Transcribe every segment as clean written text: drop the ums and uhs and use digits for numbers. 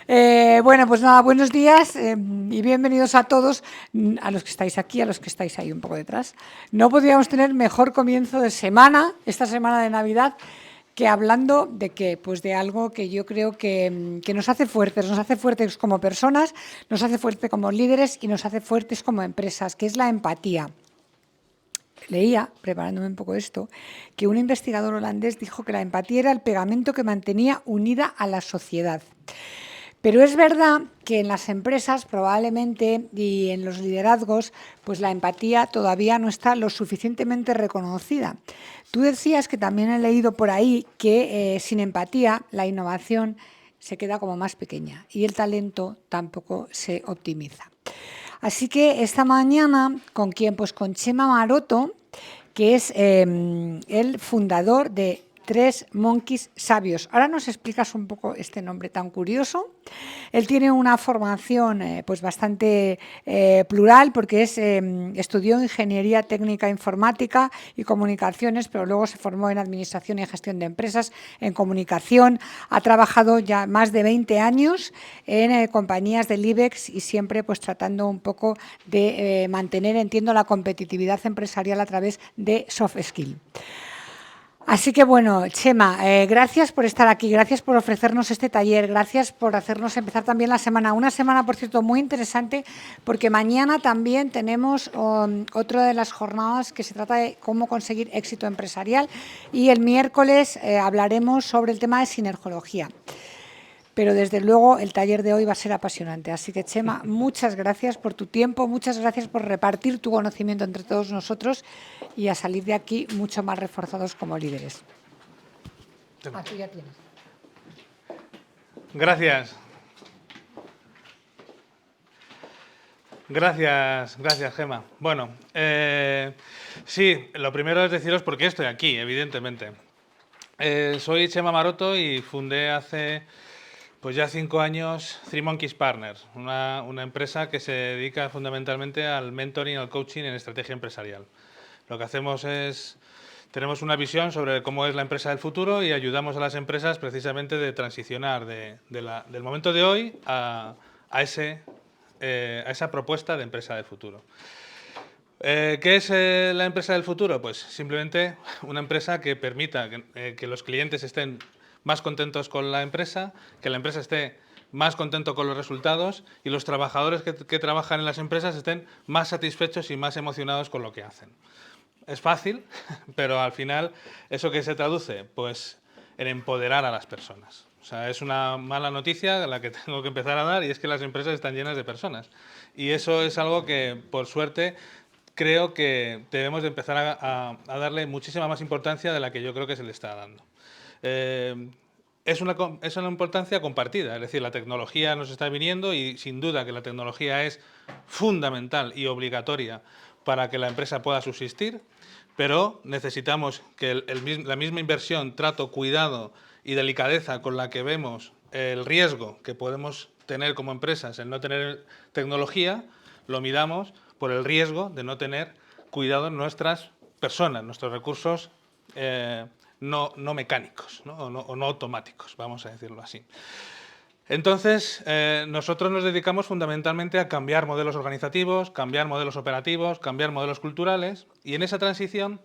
Bueno, pues nada, buenos días y bienvenidos a todos, a los que estáis aquí, a los que estáis ahí un poco detrás. No podríamos tener mejor comienzo de semana, esta semana de Navidad, que hablando de qué, pues de algo que yo creo que nos hace fuertes como personas, nos hace fuertes como líderes y nos hace fuertes como empresas, que es la empatía. Leía, preparándome un poco esto, que un investigador holandés dijo que la empatía era el pegamento que mantenía unida a la sociedad. Pero es verdad que en las empresas probablemente y en los liderazgos, pues la empatía todavía no está lo suficientemente reconocida. Tú decías que también he leído por ahí que sin empatía la innovación se queda como más pequeña y el talento tampoco se optimiza. Así que esta mañana, ¿con quién? Pues con Chema Maroto, que es el fundador de Tres Monkeys Sabios. Ahora nos explicas un poco este nombre tan curioso. Él tiene una formación pues bastante plural porque estudió Ingeniería Técnica Informática y Comunicaciones, pero luego se formó en Administración y Gestión de Empresas, en Comunicación. Ha trabajado ya más de 20 años en compañías del IBEX y siempre pues tratando un poco de mantener, entiendo, la competitividad empresarial a través de soft skill. Así que bueno, Chema, gracias por estar aquí, gracias por ofrecernos este taller, gracias por hacernos empezar también la semana. Una semana, por cierto, muy interesante, porque mañana también tenemos otra de las jornadas que se trata de cómo conseguir éxito empresarial y el miércoles hablaremos sobre el tema de sinergología. Pero desde luego el taller de hoy va a ser apasionante. Así que, Chema, muchas gracias por tu tiempo, muchas gracias por repartir tu conocimiento entre todos nosotros y a salir de aquí mucho más reforzados como líderes. Tú ya tienes. Gracias. Gracias, Gemma. Bueno, sí, lo primero es deciros por qué estoy aquí, evidentemente. Soy Chema Maroto y fundé hace pues ya 5 años Three Monkeys Partners, una empresa que se dedica fundamentalmente al mentoring, al coaching en estrategia empresarial. Lo que hacemos es, tenemos una visión sobre cómo es la empresa del futuro y ayudamos a las empresas precisamente de transicionar del momento de hoy a esa propuesta de empresa del futuro. ¿Qué es la empresa del futuro? Pues simplemente una empresa que permita que los clientes estén más contentos con la empresa, que la empresa esté más contento con los resultados y los trabajadores que trabajan en las empresas estén más satisfechos y más emocionados con lo que hacen. Es fácil, pero al final, ¿eso qué se traduce? Pues en empoderar a las personas. O sea, es una mala noticia la que tengo que empezar a dar y es que las empresas están llenas de personas. Y eso es algo que, por suerte, creo que debemos de empezar a darle muchísima más importancia de la que yo creo que se le está dando. Es una importancia compartida, es decir, la tecnología nos está viniendo y sin duda que la tecnología es fundamental y obligatoria para que la empresa pueda subsistir, pero necesitamos que la misma inversión, trato, cuidado y delicadeza con la que vemos el riesgo que podemos tener como empresas en no tener tecnología, lo midamos por el riesgo de no tener cuidado en nuestras personas, nuestros recursos no mecánicos, ¿no? O no automáticos, vamos a decirlo así. Entonces, nosotros nos dedicamos fundamentalmente a cambiar modelos organizativos, cambiar modelos operativos, cambiar modelos culturales, y en esa transición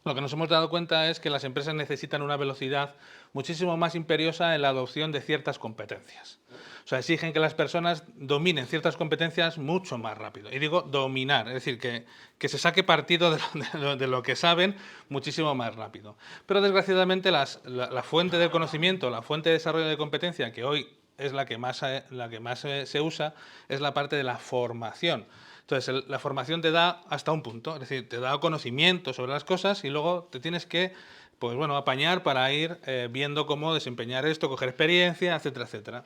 lo que nos hemos dado cuenta es que las empresas necesitan una velocidad muchísimo más imperiosa en la adopción de ciertas competencias. O sea, exigen que las personas dominen ciertas competencias mucho más rápido. Y digo dominar, es decir, que se saque partido de lo que saben muchísimo más rápido. Pero desgraciadamente la fuente del conocimiento, la fuente de desarrollo de competencia que hoy es la que más se usa, es la parte de la formación. Entonces, la formación te da hasta un punto, es decir, te da conocimiento sobre las cosas y luego te tienes que, pues bueno, apañar para ir viendo cómo desempeñar esto, coger experiencia, etcétera, etcétera.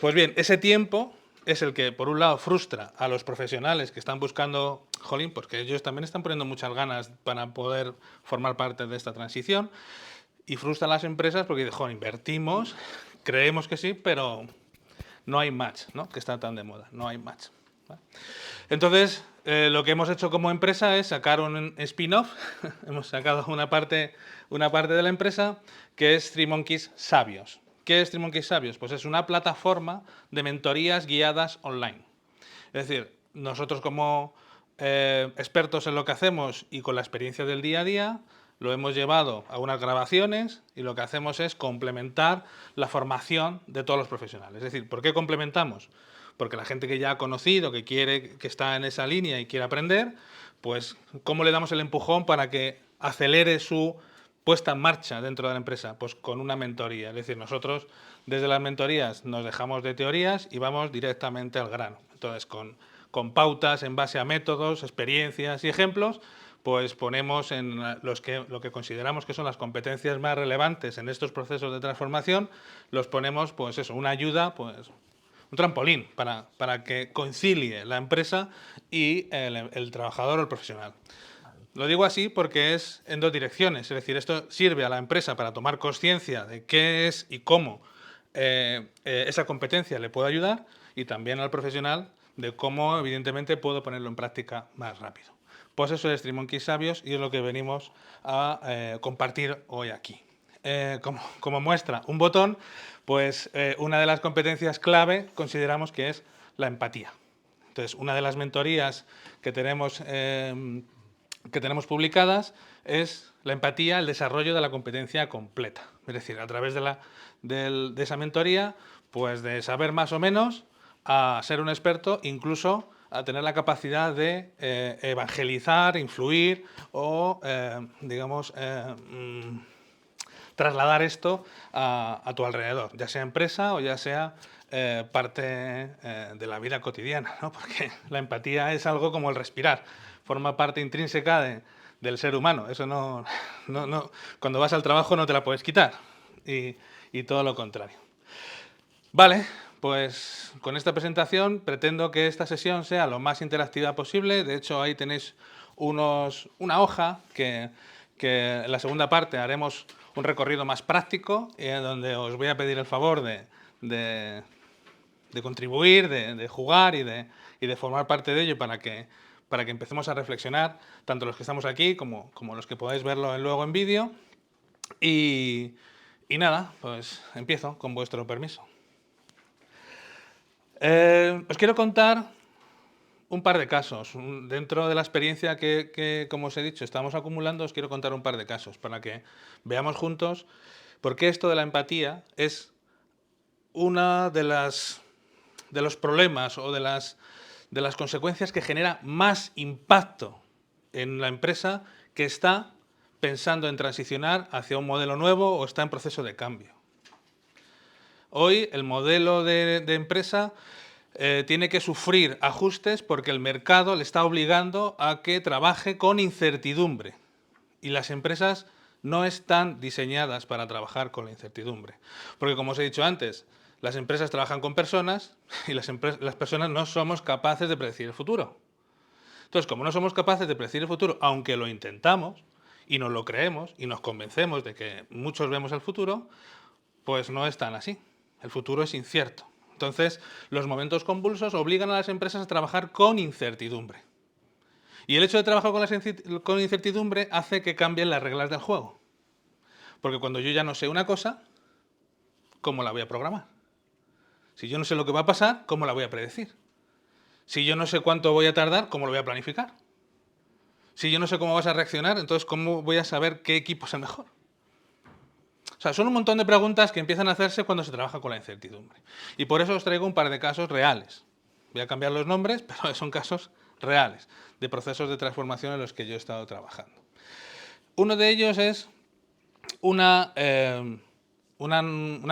Pues bien, ese tiempo es el que, por un lado, frustra a los profesionales que están buscando, jolín, porque ellos también están poniendo muchas ganas para poder formar parte de esta transición, y frustra a las empresas porque dicen, joder, invertimos, creemos que sí, pero no hay match, ¿no? Que está tan de moda, no hay match. ¿Vale? Entonces, lo que hemos hecho como empresa es sacar un spin-off, hemos sacado una parte de la empresa que es Three Monkeys Sabios. ¿Qué es TreeMonkey Sabios? Pues es una plataforma de mentorías guiadas online. Es decir, nosotros como expertos en lo que hacemos y con la experiencia del día a día, lo hemos llevado a unas grabaciones y lo que hacemos es complementar la formación de todos los profesionales. Es decir, ¿por qué complementamos? Porque la gente que ya ha conocido, que quiere, que está en esa línea y quiere aprender, pues ¿cómo le damos el empujón para que acelere su puesta en marcha dentro de la empresa? Pues con una mentoría. Es decir, nosotros desde las mentorías nos dejamos de teorías y vamos directamente al grano. Entonces, con pautas en base a métodos, experiencias y ejemplos, pues ponemos en lo que consideramos que son las competencias más relevantes en estos procesos de transformación, los ponemos, pues eso, una ayuda, pues un trampolín para que concilie la empresa y el trabajador o el profesional. Lo digo así porque es en dos direcciones, es decir, esto sirve a la empresa para tomar conciencia de qué es y cómo esa competencia le puede ayudar, y también al profesional de cómo, evidentemente, puedo ponerlo en práctica más rápido. Pues eso es TreeMonkey Sabios y es lo que venimos a compartir hoy aquí. Como muestra un botón, pues una de las competencias clave consideramos que es la empatía. Entonces, una de las mentorías que tenemos publicadas es la empatía, el desarrollo de la competencia completa. Es decir, a través de esa mentoría, pues de saber más o menos a ser un experto, incluso a tener la capacidad de evangelizar, influir o, trasladar esto a tu alrededor, ya sea empresa o ya sea parte de la vida cotidiana, ¿no? Porque la empatía es algo como el respirar, forma parte intrínseca del ser humano. Eso no, cuando vas al trabajo no te la puedes quitar, y todo lo contrario. Vale, pues con esta presentación pretendo que esta sesión sea lo más interactiva posible. De hecho, ahí tenéis una hoja que en la segunda parte haremos un recorrido más práctico, donde os voy a pedir el favor de contribuir, de jugar y de formar parte de ello para que empecemos a reflexionar, tanto los que estamos aquí como los que podáis verlo luego en vídeo. Y nada, pues empiezo con vuestro permiso. Os quiero contar un par de casos. Dentro de la experiencia que, como os he dicho, estamos acumulando, os quiero contar un par de casos para que veamos juntos por qué esto de la empatía es una de los problemas o de las consecuencias que genera más impacto en la empresa que está pensando en transicionar hacia un modelo nuevo o está en proceso de cambio. Hoy el modelo de empresa tiene que sufrir ajustes porque el mercado le está obligando a que trabaje con incertidumbre, y las empresas no están diseñadas para trabajar con la incertidumbre. Porque, como os he dicho antes, las empresas trabajan con personas y las personas no somos capaces de predecir el futuro. Entonces, como no somos capaces de predecir el futuro, aunque lo intentamos y nos lo creemos y nos convencemos de que muchos vemos el futuro, pues no es tan así. El futuro es incierto. Entonces, los momentos convulsos obligan a las empresas a trabajar con incertidumbre. Y el hecho de trabajar con incertidumbre hace que cambien las reglas del juego. Porque cuando yo ya no sé una cosa, ¿cómo la voy a programar? Si yo no sé lo que va a pasar, ¿cómo la voy a predecir? Si yo no sé cuánto voy a tardar, ¿cómo lo voy a planificar? Si yo no sé cómo vas a reaccionar, entonces ¿cómo voy a saber qué equipo es el mejor? O sea, son un montón de preguntas que empiezan a hacerse cuando se trabaja con la incertidumbre. Y por eso os traigo un par de casos reales. Voy a cambiar los nombres, pero son casos reales de procesos de transformación en los que yo he estado trabajando. Uno de ellos es una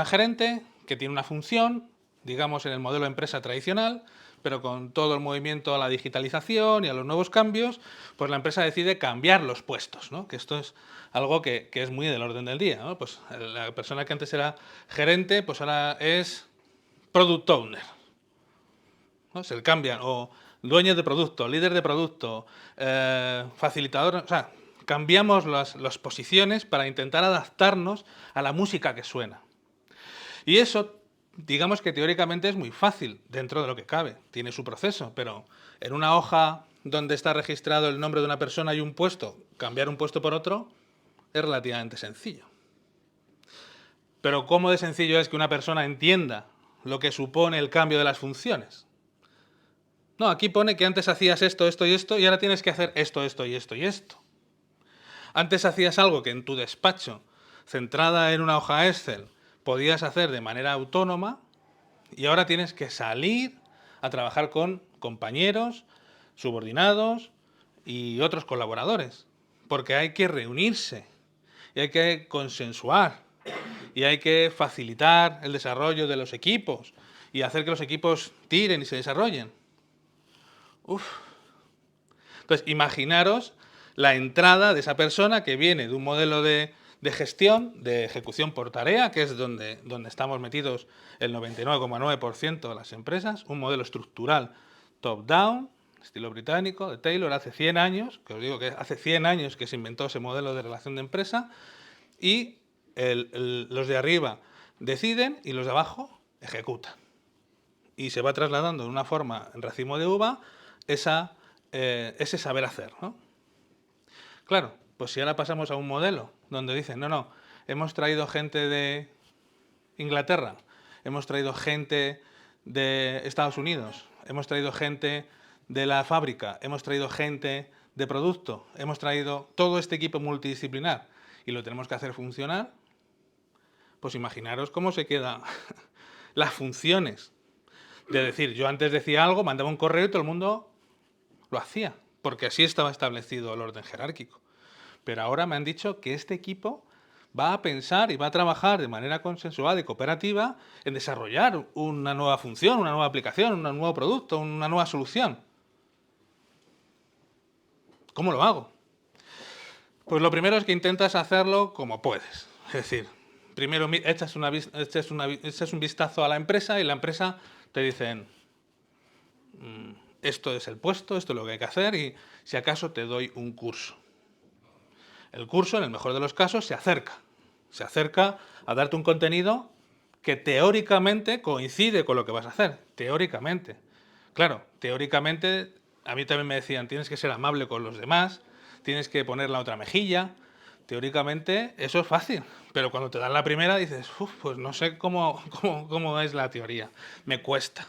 gerente que tiene una función, digamos, en el modelo de empresa tradicional, pero con todo el movimiento a la digitalización y a los nuevos cambios, pues la empresa decide cambiar los puestos, ¿no? Que esto es algo que es muy del orden del día, ¿no? Pues la persona que antes era gerente, pues ahora es product owner, ¿no? Se le cambian, o dueño de producto, líder de producto, facilitador, o sea, cambiamos las posiciones para intentar adaptarnos a la música que suena. Y eso, digamos que teóricamente es muy fácil dentro de lo que cabe, tiene su proceso, pero en una hoja donde está registrado el nombre de una persona y un puesto, cambiar un puesto por otro es relativamente sencillo. Pero ¿cómo de sencillo es que una persona entienda lo que supone el cambio de las funciones? No, aquí pone que antes hacías esto, esto y esto, y ahora tienes que hacer esto, esto y esto y esto. Antes hacías algo que en tu despacho, centrada en una hoja Excel, podías hacer de manera autónoma, y ahora tienes que salir a trabajar con compañeros, subordinados y otros colaboradores, porque hay que reunirse y hay que consensuar y hay que facilitar el desarrollo de los equipos y hacer que los equipos tiren y se desarrollen. Uf. Entonces, imaginaros la entrada de esa persona que viene de un modelo de gestión, de ejecución por tarea, que es donde estamos metidos el 99,9% de las empresas, un modelo estructural top-down, estilo británico, de Taylor, hace 100 años, que os digo que hace 100 años que se inventó ese modelo de relación de empresa, y los de arriba deciden y los de abajo ejecutan. Y se va trasladando de una forma en racimo de uva ese saber hacer, ¿no? Claro, pues si ahora pasamos a un modelo donde dicen, no, hemos traído gente de Inglaterra, hemos traído gente de Estados Unidos, hemos traído gente de la fábrica, hemos traído gente de producto, hemos traído todo este equipo multidisciplinar y lo tenemos que hacer funcionar, pues imaginaros cómo se quedan las funciones. De decir, yo antes decía algo, mandaba un correo y todo el mundo lo hacía, porque así estaba establecido el orden jerárquico. Pero ahora me han dicho que este equipo va a pensar y va a trabajar de manera consensuada y cooperativa en desarrollar una nueva función, una nueva aplicación, un nuevo producto, una nueva solución. ¿Cómo lo hago? Pues lo primero es que intentas hacerlo como puedes. Es decir, primero echas un vistazo a la empresa y la empresa te dicen, esto es el puesto, esto es lo que hay que hacer y si acaso te doy un curso. El curso, en el mejor de los casos, se acerca a darte un contenido que teóricamente coincide con lo que vas a hacer, teóricamente. Claro, teóricamente a mí también me decían, tienes que ser amable con los demás, tienes que poner la otra mejilla. Teóricamente eso es fácil, pero cuando te dan la primera dices, pues no sé cómo es la teoría. Me cuesta,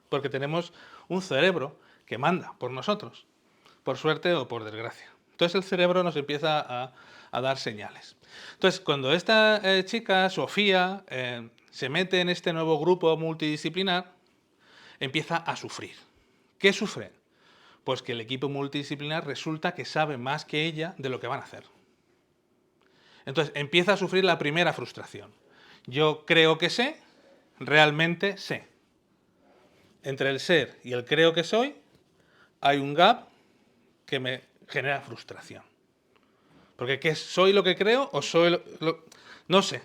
porque tenemos un cerebro que manda por nosotros, por suerte o por desgracia. Entonces el cerebro nos empieza a dar señales. Entonces, cuando esta chica, Sofía, se mete en este nuevo grupo multidisciplinar, empieza a sufrir. ¿Qué sufre? Pues que el equipo multidisciplinar resulta que sabe más que ella de lo que van a hacer. Entonces empieza a sufrir la primera frustración. Yo creo que sé, realmente sé. Entre el ser y el creo que soy, hay un gap que me genera frustración. Porque ¿qué soy lo que creo o soy no sé?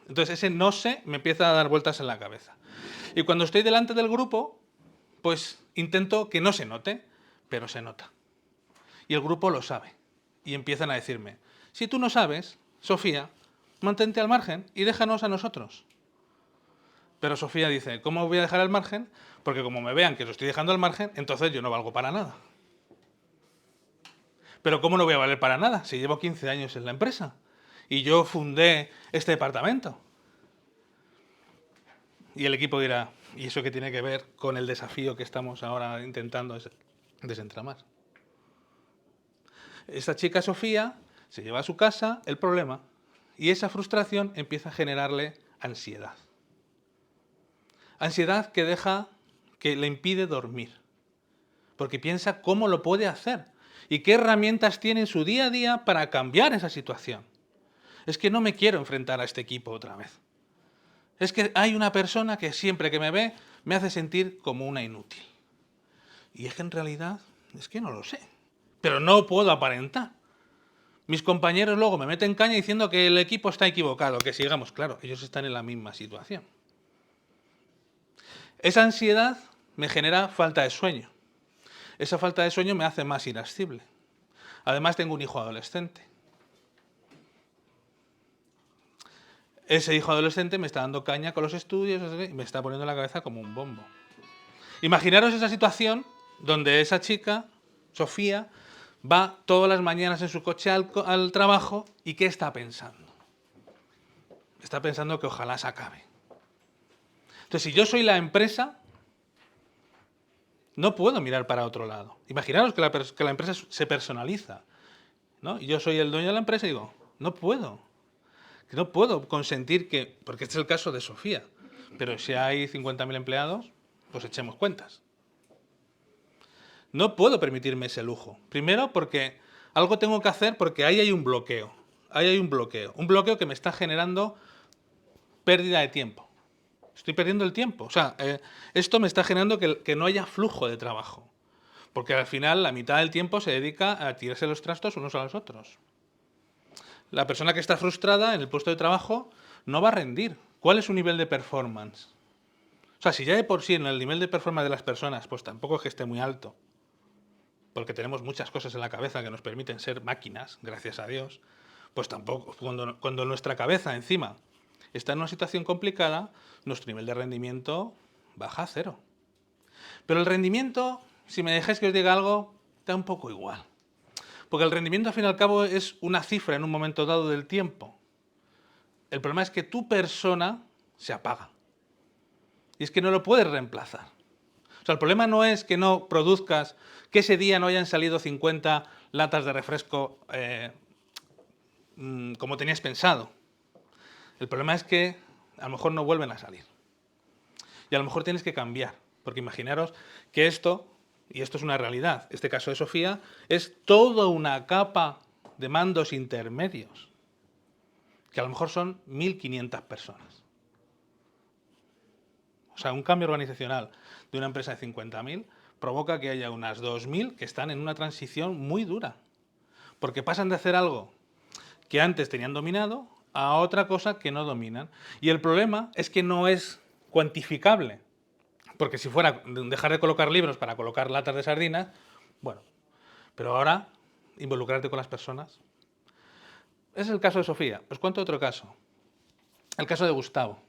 Entonces ese no sé me empieza a dar vueltas en la cabeza. Y cuando estoy delante del grupo, pues intento que no se note, pero se nota. Y el grupo lo sabe. Y empiezan a decirme, si tú no sabes, Sofía, mantente al margen y déjanos a nosotros. Pero Sofía dice, ¿cómo voy a dejar al margen? Porque como me vean que lo estoy dejando al margen, entonces yo no valgo para nada. Pero ¿cómo no voy a valer para nada si llevo 15 años en la empresa? Y yo fundé este departamento. Y el equipo dirá, ¿y eso qué tiene que ver con el desafío que estamos ahora intentando desentramar? Esta chica Sofía se lleva a su casa el problema y esa frustración empieza a generarle ansiedad. Ansiedad que le impide dormir. Porque piensa cómo lo puede hacer y qué herramientas tiene en su día a día para cambiar esa situación. Es que no me quiero enfrentar a este equipo otra vez. Es que hay una persona que siempre que me ve me hace sentir como una inútil. Y es que en realidad es que no lo sé. Pero no puedo aparentar. Mis compañeros luego me meten caña diciendo que el equipo está equivocado, que sigamos. Claro, ellos están en la misma situación. Esa ansiedad me genera falta de sueño. Esa falta de sueño me hace más irascible. Además tengo un hijo adolescente. Ese hijo adolescente me está dando caña con los estudios y me está poniendo la cabeza como un bombo. Imaginaros esa situación donde esa chica, Sofía, va todas las mañanas en su coche al trabajo y ¿qué está pensando? está pensando que ojalá se acabe. Entonces, si yo soy la empresa, no puedo mirar para otro lado. Imaginaros que la empresa se personaliza, ¿no? Y yo soy el dueño de la empresa y digo, no puedo consentir que, porque este es el caso de Sofía, pero si hay 50.000 empleados, pues echemos cuentas. No puedo permitirme ese lujo. Primero porque algo tengo que hacer porque ahí hay un bloqueo. Ahí hay un bloqueo. Un bloqueo que me está generando pérdida de tiempo. Estoy perdiendo el tiempo. O sea, esto me está generando que no haya flujo de trabajo. Porque al final la mitad del tiempo se dedica a tirarse los trastos unos a los otros. La persona que está frustrada en el puesto de trabajo no va a rendir. ¿Cuál es su nivel de performance? O sea, si ya de por sí en el nivel de performance de las personas, pues tampoco es que esté muy alto, porque tenemos muchas cosas en la cabeza que nos permiten ser máquinas, gracias a Dios, pues tampoco, cuando nuestra cabeza encima está en una situación complicada, nuestro nivel de rendimiento baja a cero. Pero el rendimiento, si me dejáis que os diga algo, da un poco igual. Porque el rendimiento, al fin y al cabo, es una cifra en un momento dado del tiempo. El problema es que tu persona se apaga. Y es que no lo puedes reemplazar. O sea, el problema no es que no produzcas, que ese día no hayan salido 50 latas de refresco como tenías pensado. El problema es que a lo mejor no vuelven a salir. Y a lo mejor tienes que cambiar. Porque imaginaros que esto, y esto es una realidad, este caso de Sofía, es toda una capa de mandos intermedios, que a lo mejor son 1.500 personas. O sea, un cambio organizacional de una empresa de 50.000 provoca que haya unas 2.000 que están en una transición muy dura. Porque pasan de hacer algo que antes tenían dominado a otra cosa que no dominan. Y el problema es que no es cuantificable. Porque si fuera dejar de colocar libros para colocar latas de sardinas, bueno, pero ahora involucrarte con las personas. Es el caso de Sofía. Os cuento otro caso. El caso de Gustavo.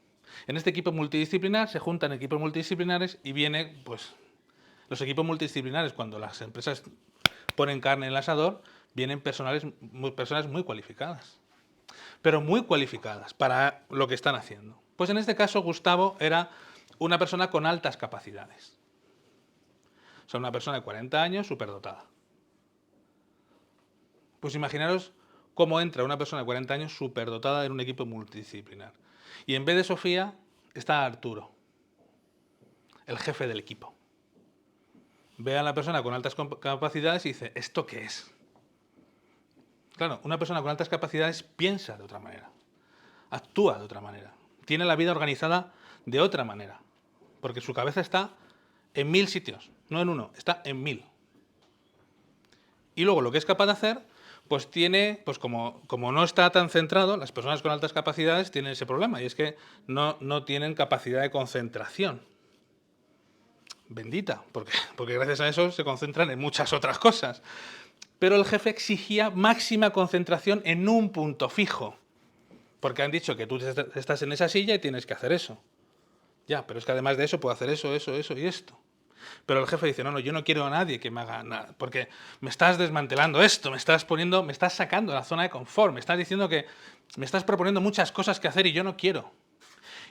En este equipo multidisciplinar se juntan equipos multidisciplinares y viene, pues, los equipos multidisciplinares, cuando las empresas ponen carne en el asador, vienen personas muy cualificadas. Pero muy cualificadas para lo que están haciendo. Pues en este caso Gustavo era una persona con altas capacidades. O sea, una persona de 40 años superdotada. Pues imaginaros cómo entra una persona de 40 años superdotada en un equipo multidisciplinar. Y en vez de Sofía está Arturo, el jefe del equipo. Ve a la persona con altas capacidades y dice, ¿esto qué es? Claro, una persona con altas capacidades piensa de otra manera, actúa de otra manera, tiene la vida organizada de otra manera, porque su cabeza está en 1.000 sitios, no en uno, está en 1.000. Y luego lo que es capaz de hacer, pues tiene, pues como no está tan centrado, las personas con altas capacidades tienen ese problema, y es que no tienen capacidad de concentración. Bendita, porque gracias a eso se concentran en muchas otras cosas. Pero el jefe exigía máxima concentración en un punto fijo, porque han dicho que tú estás en esa silla y tienes que hacer eso. Ya, pero es que además de eso puedo hacer eso y esto. Pero el jefe dice, no, yo no quiero a nadie que me haga nada, porque me estás desmantelando esto, me estás sacando de la zona de confort, me estás diciendo que me estás proponiendo muchas cosas que hacer y yo no quiero.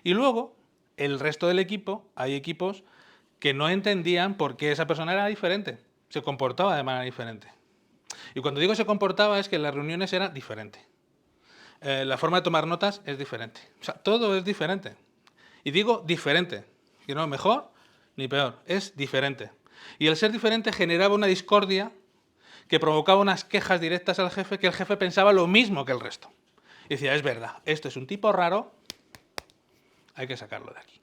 Y luego, el resto del equipo, hay equipos que no entendían por qué esa persona era diferente, se comportaba de manera diferente. Y cuando digo se comportaba es que en las reuniones era diferente. La forma de tomar notas es diferente. O sea, todo es diferente. Y digo diferente, que no mejor ni peor, es diferente. Y el ser diferente generaba una discordia que provocaba unas quejas directas al jefe, que el jefe pensaba lo mismo que el resto. Y decía, es verdad, esto es un tipo raro, hay que sacarlo de aquí.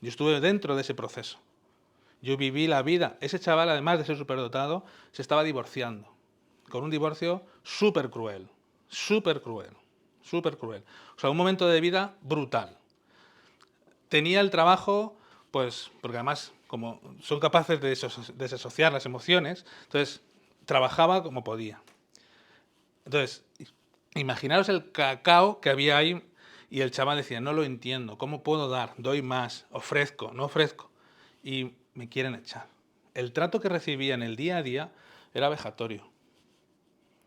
Yo estuve dentro de ese proceso. Yo viví la vida. Ese chaval, además de ser superdotado, se estaba divorciando. Con un divorcio súper cruel. Súper cruel. Súper cruel. O sea, un momento de vida brutal. Tenía el trabajo, pues, porque además, como son capaces de desasociar las emociones, entonces trabajaba como podía. Entonces, imaginaros el cacao que había ahí y el chaval decía, no lo entiendo, ¿cómo puedo dar? Doy más, ofrezco, no ofrezco. Y me quieren echar. El trato que recibía en el día a día era vejatorio.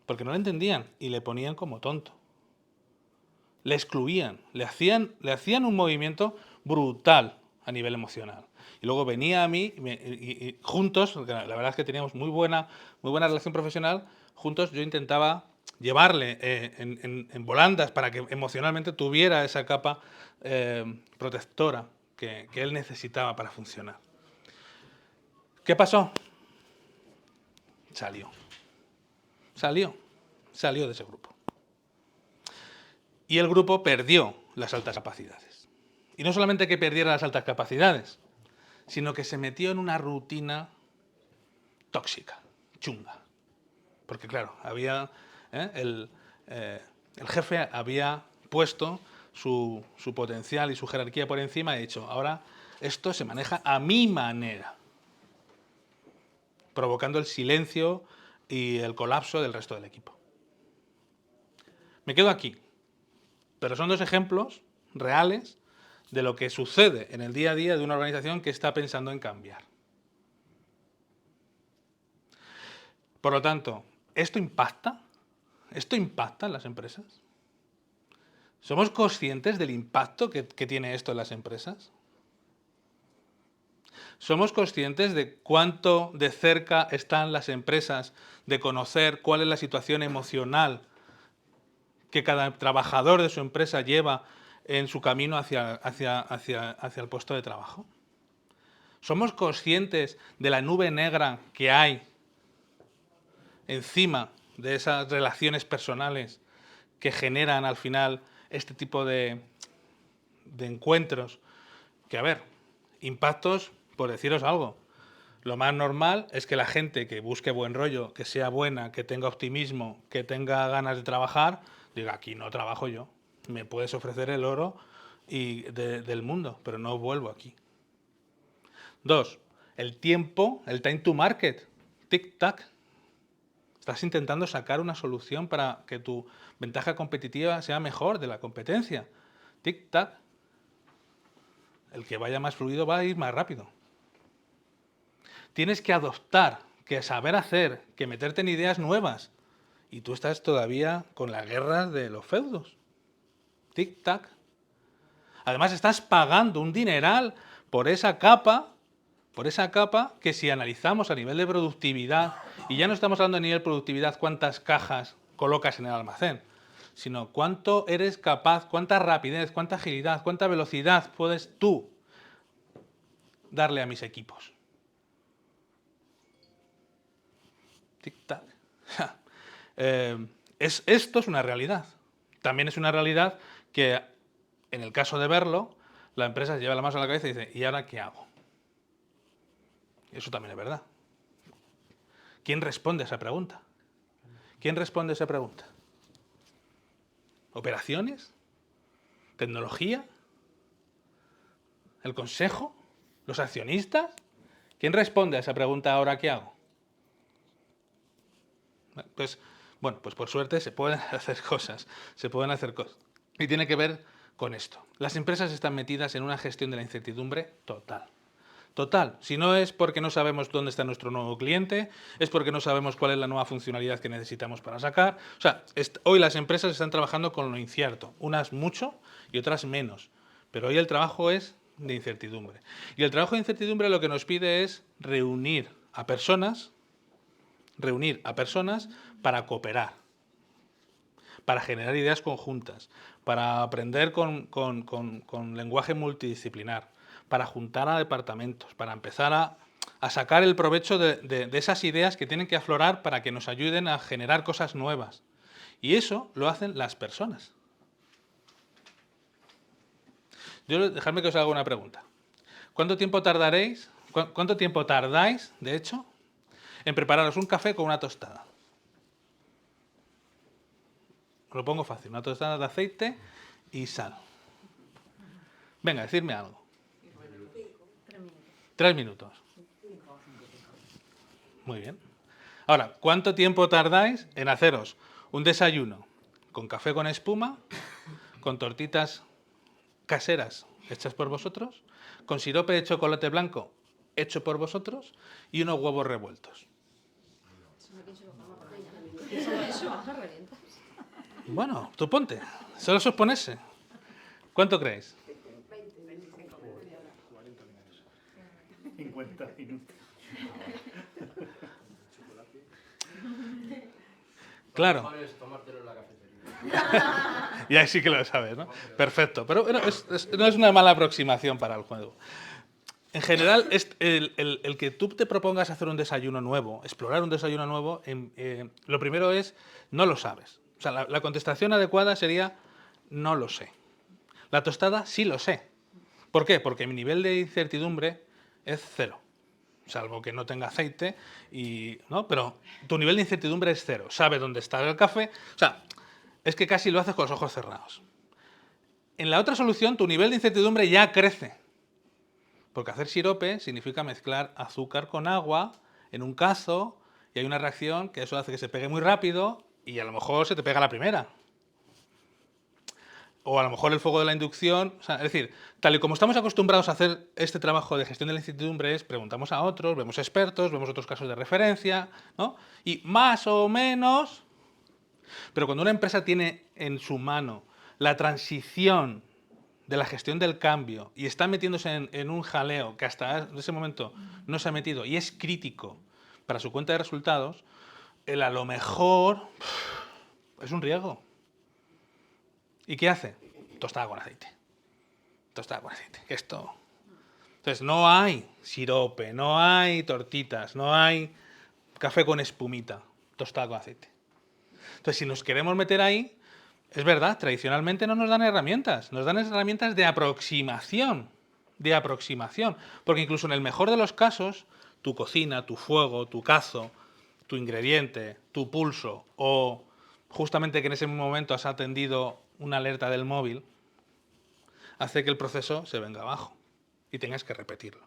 Porque no lo entendían y le ponían como tonto. le excluían, le hacían un movimiento brutal a nivel emocional. Y luego venía a mí, y juntos, la verdad es que teníamos muy buena relación profesional, juntos yo intentaba llevarle en volandas para que emocionalmente tuviera esa capa protectora que él necesitaba para funcionar. ¿Qué pasó? Salió de ese grupo. Y el grupo perdió las altas capacidades. Y no solamente que perdiera las altas capacidades, sino que se metió en una rutina tóxica, chunga. Porque claro, el jefe había puesto su potencial y su jerarquía por encima y ha dicho, ahora esto se maneja a mi manera, provocando el silencio y el colapso del resto del equipo. Me quedo aquí, pero son dos ejemplos reales de lo que sucede en el día a día de una organización que está pensando en cambiar. Por lo tanto, ¿esto impacta? ¿Esto impacta en las empresas? ¿Somos conscientes del impacto que tiene esto en las empresas? ¿Somos conscientes de cuánto de cerca están las empresas de conocer cuál es la situación emocional que cada trabajador de su empresa lleva en su camino hacia el puesto de trabajo? ¿Somos conscientes de la nube negra que hay encima de esas relaciones personales que generan al final este tipo de encuentros? Que, a ver, impactos, por deciros algo, lo más normal es que la gente que busque buen rollo, que sea buena, que tenga optimismo, que tenga ganas de trabajar, diga, aquí no trabajo yo, me puedes ofrecer el oro del mundo, pero no vuelvo aquí. 2, el tiempo, el time to market, tic-tac. Estás intentando sacar una solución para que tu ventaja competitiva sea mejor de la competencia. Tic-tac. El que vaya más fluido va a ir más rápido. Tienes que adoptar, que saber hacer, que meterte en ideas nuevas. Y tú estás todavía con las guerras de los feudos. Tic-tac. Además estás pagando un dineral por esa capa que si analizamos a nivel de productividad, y ya no estamos hablando a nivel de productividad cuántas cajas colocas en el almacén, sino cuánto eres capaz, cuánta rapidez, cuánta agilidad, cuánta velocidad puedes tú darle a mis equipos. Tic-tac. Esto es una realidad. También es una realidad que, en el caso de verlo, la empresa se lleva la mano a la cabeza y dice, ¿y ahora qué hago? Eso también es verdad. ¿Quién responde a esa pregunta? ¿Quién responde a esa pregunta? ¿Operaciones? ¿Tecnología? ¿El consejo? ¿Los accionistas? ¿Quién responde a esa pregunta, ahora qué hago? Pues, bueno, pues por suerte se pueden hacer cosas. Y tiene que ver con esto. Las empresas están metidas en una gestión de la incertidumbre total. Total. Si no es porque no sabemos dónde está nuestro nuevo cliente, es porque no sabemos cuál es la nueva funcionalidad que necesitamos para sacar. O sea, hoy las empresas están trabajando con lo incierto. Unas mucho y otras menos. Pero hoy el trabajo es de incertidumbre. Y el trabajo de incertidumbre lo que nos pide es reunir a personas para cooperar, para generar ideas conjuntas, para aprender con lenguaje multidisciplinar, para juntar a departamentos, para empezar a sacar el provecho de esas ideas que tienen que aflorar para que nos ayuden a generar cosas nuevas. Y eso lo hacen las personas. Dejadme que os haga una pregunta. ¿Cuánto tiempo tardáis, de hecho, en prepararos un café con una tostada? Os lo pongo fácil, una tostada de aceite y sal. Venga, decidme algo. 3 minutos. Muy bien. Ahora, ¿cuánto tiempo tardáis en haceros un desayuno con café con espuma, con tortitas caseras hechas por vosotros, con sirope de chocolate blanco hecho por vosotros y unos huevos revueltos? Bueno, tú ponte. Solo es ponerse. ¿Cuánto creéis? 50 minutos. Claro. Y ahí sí que lo sabes, ¿no? Perfecto. Pero bueno, no es una mala aproximación para el juego. En general, el que tú te propongas hacer un desayuno nuevo, explorar un desayuno nuevo, lo primero es, no lo sabes. O sea, la contestación adecuada sería, no lo sé. La tostada, sí lo sé. ¿Por qué? Porque mi nivel de incertidumbre es 0. Salvo que no tenga aceite, ¿no? Pero tu nivel de incertidumbre es 0. Sabes dónde está el café. O sea, es que casi lo haces con los ojos cerrados. En la otra solución, tu nivel de incertidumbre ya crece. Porque hacer sirope significa mezclar azúcar con agua en un cazo y hay una reacción que eso hace que se pegue muy rápido y a lo mejor se te pega la primera. O a lo mejor el fuego de la inducción. O sea, es decir, tal y como estamos acostumbrados a hacer este trabajo de gestión de la incertidumbre, es preguntamos a otros, vemos expertos, vemos otros casos de referencia, ¿no? Y más o menos. Pero cuando una empresa tiene en su mano la transición de la gestión del cambio y está metiéndose en un jaleo que hasta ese momento no se ha metido y es crítico para su cuenta de resultados, él a lo mejor es un riesgo. ¿Y qué hace? Tostada con aceite. Tostada con aceite. Esto. Entonces, no hay sirope, no hay tortitas, no hay café con espumita. Tostada con aceite. Entonces, si nos queremos meter ahí, es verdad, tradicionalmente no nos dan herramientas. Nos dan herramientas de aproximación. De aproximación. Porque incluso en el mejor de los casos, tu cocina, tu fuego, tu cazo, tu ingrediente, tu pulso o justamente que en ese momento has atendido una alerta del móvil, hace que el proceso se venga abajo y tengas que repetirlo.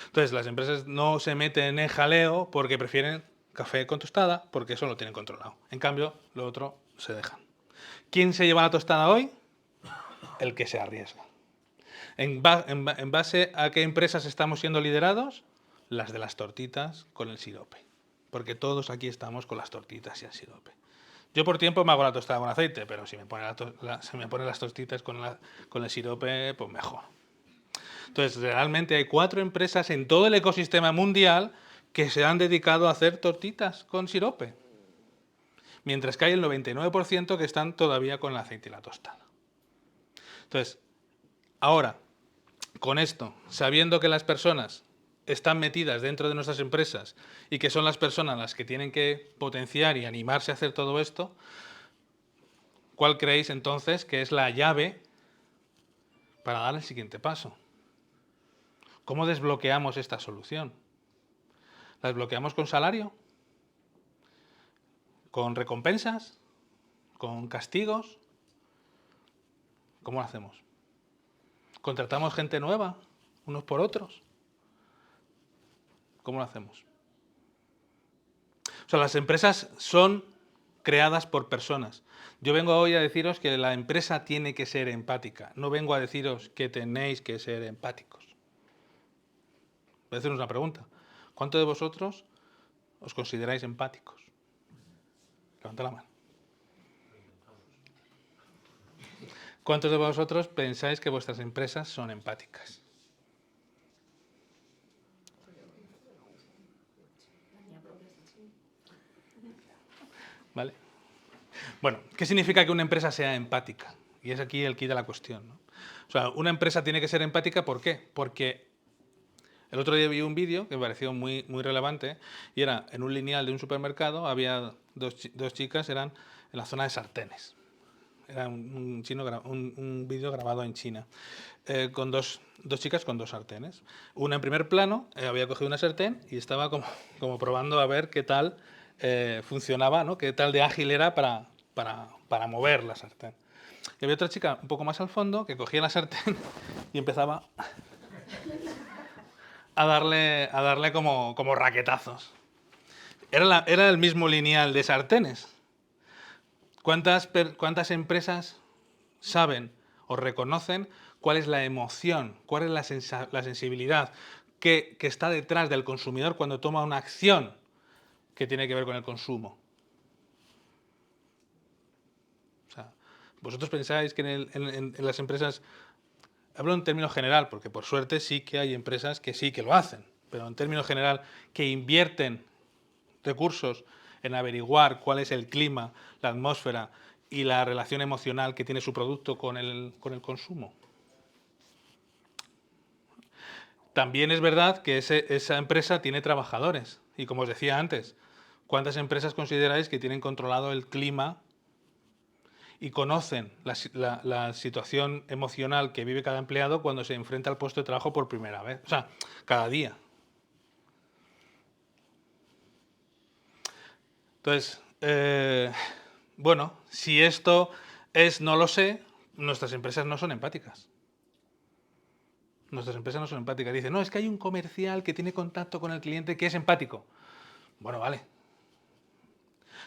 Entonces, las empresas no se meten en jaleo porque prefieren café con tostada, porque eso lo tienen controlado. En cambio, lo otro se dejan. ¿Quién se lleva la tostada hoy? El que se arriesga. ¿En base a qué empresas estamos siendo liderados? Las de las tortitas con el sirope. Porque todos aquí estamos con las tortitas y el sirope. Yo por tiempo me hago la tostada con aceite, pero si me ponen las tortitas con el sirope, pues mejor. Entonces, realmente hay 4 empresas en todo el ecosistema mundial que se han dedicado a hacer tortitas con sirope. Mientras que hay el 99% que están todavía con el aceite y la tostada. Entonces, ahora, con esto, sabiendo que las personas están metidas dentro de nuestras empresas y que son las personas las que tienen que potenciar y animarse a hacer todo esto, ¿cuál creéis entonces que es la llave para dar el siguiente paso? ¿Cómo desbloqueamos esta solución? ¿La desbloqueamos con salario? ¿Con recompensas? ¿Con castigos? ¿Cómo lo hacemos? ¿Contratamos gente nueva, unos por otros? ¿Cómo lo hacemos? O sea, las empresas son creadas por personas. Yo vengo hoy a deciros que la empresa tiene que ser empática. No vengo a deciros que tenéis que ser empáticos. Voy a haceros una pregunta. ¿Cuántos de vosotros os consideráis empáticos? Levanta la mano. ¿Cuántos de vosotros pensáis que vuestras empresas son empáticas? ¿Vale? Bueno, ¿qué significa que una empresa sea empática? Y es aquí el quid de la cuestión, ¿no? O sea, una empresa tiene que ser empática, ¿por qué? Porque el otro día vi un vídeo que me pareció muy, muy relevante y era en un lineal de un supermercado, había dos chicas, eran en la zona de sartenes. Era un vídeo grabado en China, con dos chicas con 2 sartenes. Una en primer plano había cogido una sartén y estaba como probando a ver qué tal funcionaba, ¿no? Qué tal de ágil era para mover la sartén. Y había otra chica un poco más al fondo que cogía la sartén y empezaba a darle como raquetazos. Era el mismo lineal de sartenes. ¿Cuántas empresas saben o reconocen cuál es la emoción, cuál es la sensibilidad que está detrás del consumidor cuando toma una acción que tiene que ver con el consumo? ¿Vosotros pensáis que en las empresas, hablo en términos general, porque por suerte sí que hay empresas que sí que lo hacen, pero en términos general, que invierten recursos en averiguar cuál es el clima, la atmósfera y la relación emocional que tiene su producto con el consumo? También es verdad que esa empresa tiene trabajadores. Y como os decía antes, ¿cuántas empresas consideráis que tienen controlado el clima y conocen la situación emocional que vive cada empleado cuando se enfrenta al puesto de trabajo por primera vez? O sea, cada día. Entonces, bueno, si esto es no lo sé, nuestras empresas no son empáticas. Nuestras empresas no son empáticas. Dicen, no, es que hay un comercial que tiene contacto con el cliente que es empático. Bueno, vale.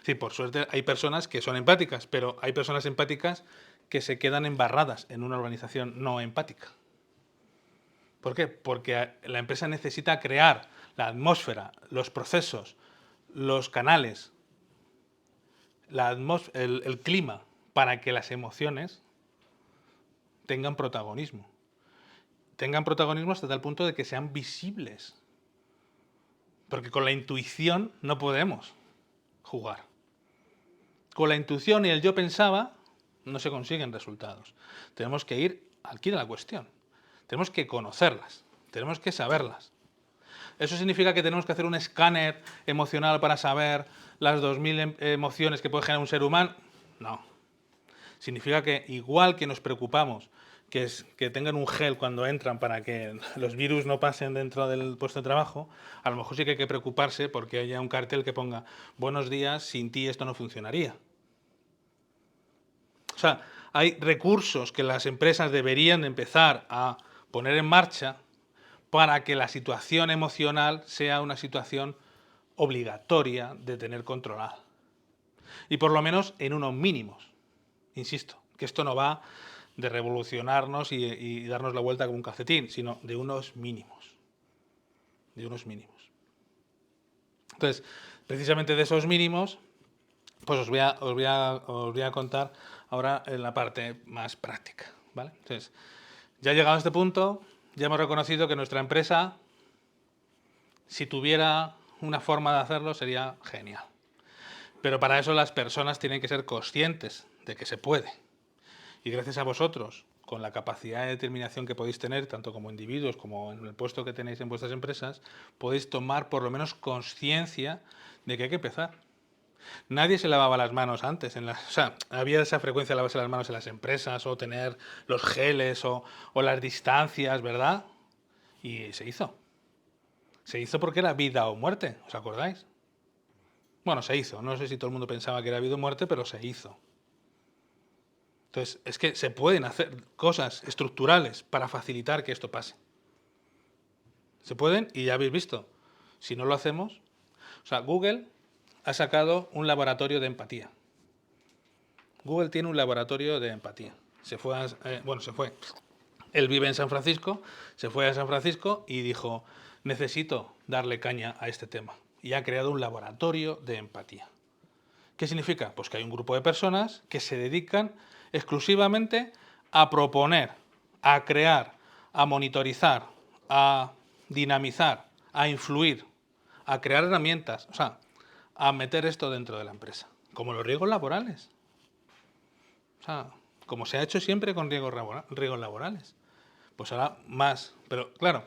Sí, por suerte hay personas que son empáticas, pero hay personas empáticas que se quedan embarradas en una organización no empática. ¿Por qué? Porque la empresa necesita crear la atmósfera, los procesos, los canales, el clima para que las emociones tengan protagonismo. Tengan protagonismo hasta tal punto de que sean visibles. Porque con la intuición no podemos jugar. Con la intuición y el yo pensaba no se consiguen resultados. Tenemos que ir al quid de la cuestión. Tenemos que conocerlas, tenemos que saberlas. ¿Eso significa que tenemos que hacer un escáner emocional para saber las 2000 emociones que puede generar un ser humano? No. Significa que igual que nos preocupamos que tengan un gel cuando entran para que los virus no pasen dentro del puesto de trabajo, a lo mejor sí que hay que preocuparse porque haya un cartel que ponga buenos días, sin ti esto no funcionaría. O sea, hay recursos que las empresas deberían empezar a poner en marcha para que la situación emocional sea una situación obligatoria de tener controlada. Y por lo menos en unos mínimos. Insisto, que esto no va de revolucionarnos y darnos la vuelta como un calcetín, sino de unos mínimos. De unos mínimos. Entonces, precisamente de esos mínimos, pues os voy a contar ahora en la parte más práctica, ¿vale? Entonces, ya llegado a este punto, ya hemos reconocido que nuestra empresa, si tuviera una forma de hacerlo, sería genial. Pero para eso las personas tienen que ser conscientes de que se puede. Y gracias a vosotros, con la capacidad de determinación que podéis tener, tanto como individuos como en el puesto que tenéis en vuestras empresas, podéis tomar por lo menos conciencia de que hay que empezar. Nadie se lavaba las manos antes. O sea, había esa frecuencia de lavarse las manos en las empresas o tener los geles o las distancias, ¿verdad? Y se hizo. Se hizo porque era vida o muerte, ¿os acordáis? Bueno, se hizo. No sé si todo el mundo pensaba que era vida o muerte, pero se hizo. Entonces, es que se pueden hacer cosas estructurales para facilitar que esto pase. Se pueden y ya habéis visto. Si no lo hacemos... O sea, Google ha sacado un laboratorio de empatía. Google tiene un laboratorio de empatía. Se fue se fue. Él vive en San Francisco, se fue a San Francisco y dijo, necesito darle caña a este tema. Y ha creado un laboratorio de empatía. ¿Qué significa? Pues que hay un grupo de personas que se dedican exclusivamente a proponer, a crear, a monitorizar, a dinamizar, a influir, a crear herramientas, o sea, a meter esto dentro de la empresa, como los riesgos laborales. O sea, como se ha hecho siempre con riesgos laborales. Pues ahora más. Pero claro,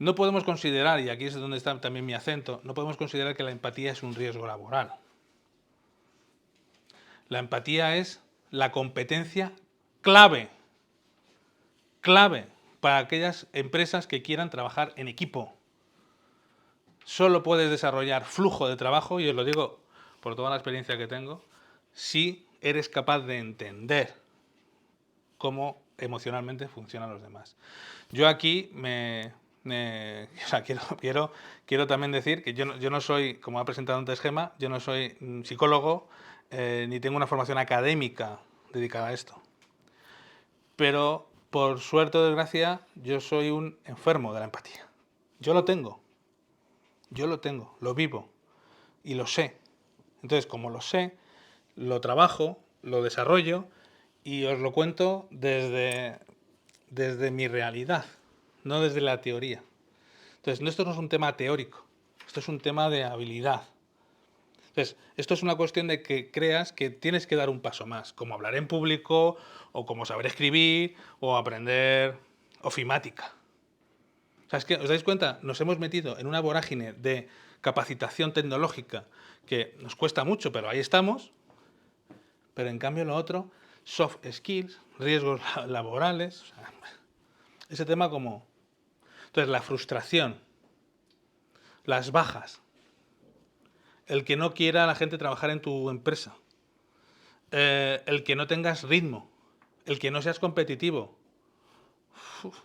no podemos considerar, y aquí es donde está también mi acento, no podemos considerar que la empatía es un riesgo laboral. La empatía es la competencia clave para aquellas empresas que quieran trabajar en equipo. Solo puedes desarrollar flujo de trabajo, y os lo digo por toda la experiencia que tengo, si eres capaz de entender cómo emocionalmente funcionan los demás. Yo aquí o sea, quiero también decir que yo no soy, como ha presentado antes Gema, yo no soy psicólogo ni tengo una formación académica dedicada a esto. Pero por suerte o desgracia, yo soy un enfermo de la empatía. Yo lo tengo, lo vivo y lo sé. Entonces, como lo sé, lo trabajo, lo desarrollo Y os lo cuento desde mi realidad, no desde la teoría. Entonces, esto no es un tema teórico, esto es un tema de habilidad. Entonces, esto es una cuestión de que creas que tienes que dar un paso más, como hablar en público, o como saber escribir, o aprender ofimática. O sea, es que, ¿os dais cuenta? Nos hemos metido en una vorágine de capacitación tecnológica que nos cuesta mucho, pero ahí estamos. Pero en cambio lo otro, soft skills, riesgos laborales, o sea, ese tema como... Entonces, la frustración, las bajas, el que no quiera a la gente trabajar en tu empresa, el que no tengas ritmo, el que no seas competitivo. Uf.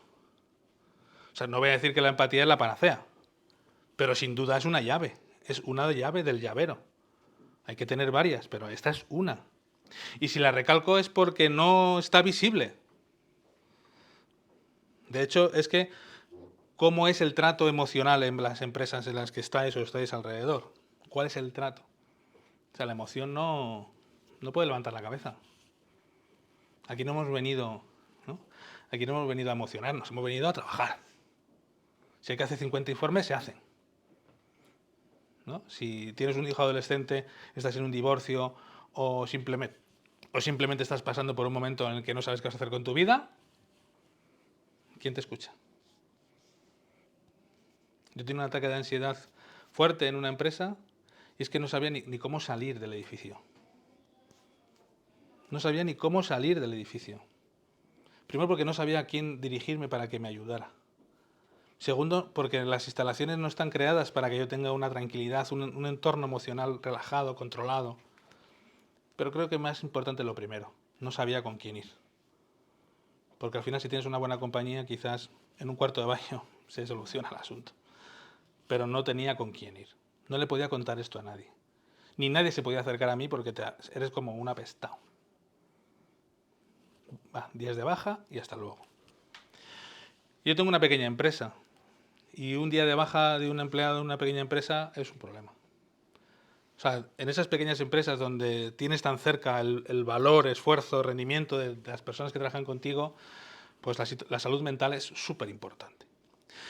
O sea, no voy a decir que la empatía es la panacea, pero sin duda es una llave del llavero. Hay que tener varias, pero esta es una. Y si la recalco es porque no está visible. De hecho, es que ¿cómo es el trato emocional en las empresas en las que estáis o estáis alrededor? ¿Cuál es el trato? O sea, la emoción no puede levantar la cabeza. Aquí no hemos venido, ¿no? Aquí no hemos venido a emocionarnos, hemos venido a trabajar. Si hay que hacer 50 informes, se hacen, ¿no? Si tienes un hijo adolescente, estás en un divorcio o simplemente estás pasando por un momento en el que no sabes qué vas a hacer con tu vida, ¿quién te escucha? Yo tenía un ataque de ansiedad fuerte en una empresa y es que no sabía ni cómo salir del edificio. No sabía ni cómo salir del edificio. Primero porque no sabía a quién dirigirme para que me ayudara. Segundo, porque las instalaciones no están creadas para que yo tenga una tranquilidad, un entorno emocional relajado, controlado. Pero creo que más importante lo primero, no sabía con quién ir. Porque al final si tienes una buena compañía, quizás en un cuarto de baño se soluciona el asunto. Pero no tenía con quién ir. No le podía contar esto a nadie. Ni nadie se podía acercar a mí porque eres como un apestado. Va, días de baja y hasta luego. Yo tengo una pequeña empresa y un día de baja de un empleado de una pequeña empresa es un problema. O sea, en esas pequeñas empresas donde tienes tan cerca el valor, esfuerzo, rendimiento de las personas que trabajan contigo, pues la salud mental es súper importante.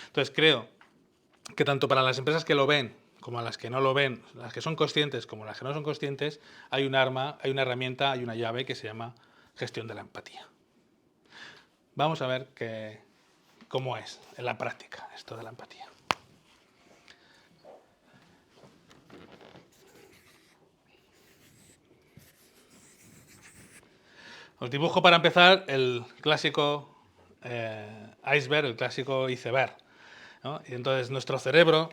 Entonces creo que tanto para las empresas que lo ven como a las que no lo ven, las que son conscientes como las que no son conscientes, hay un arma, hay una herramienta, hay una llave que se llama gestión de la empatía. Vamos a ver cómo es en la práctica esto de la empatía. Os dibujo para empezar el clásico iceberg, el clásico iceberg, ¿no? Y entonces nuestro cerebro...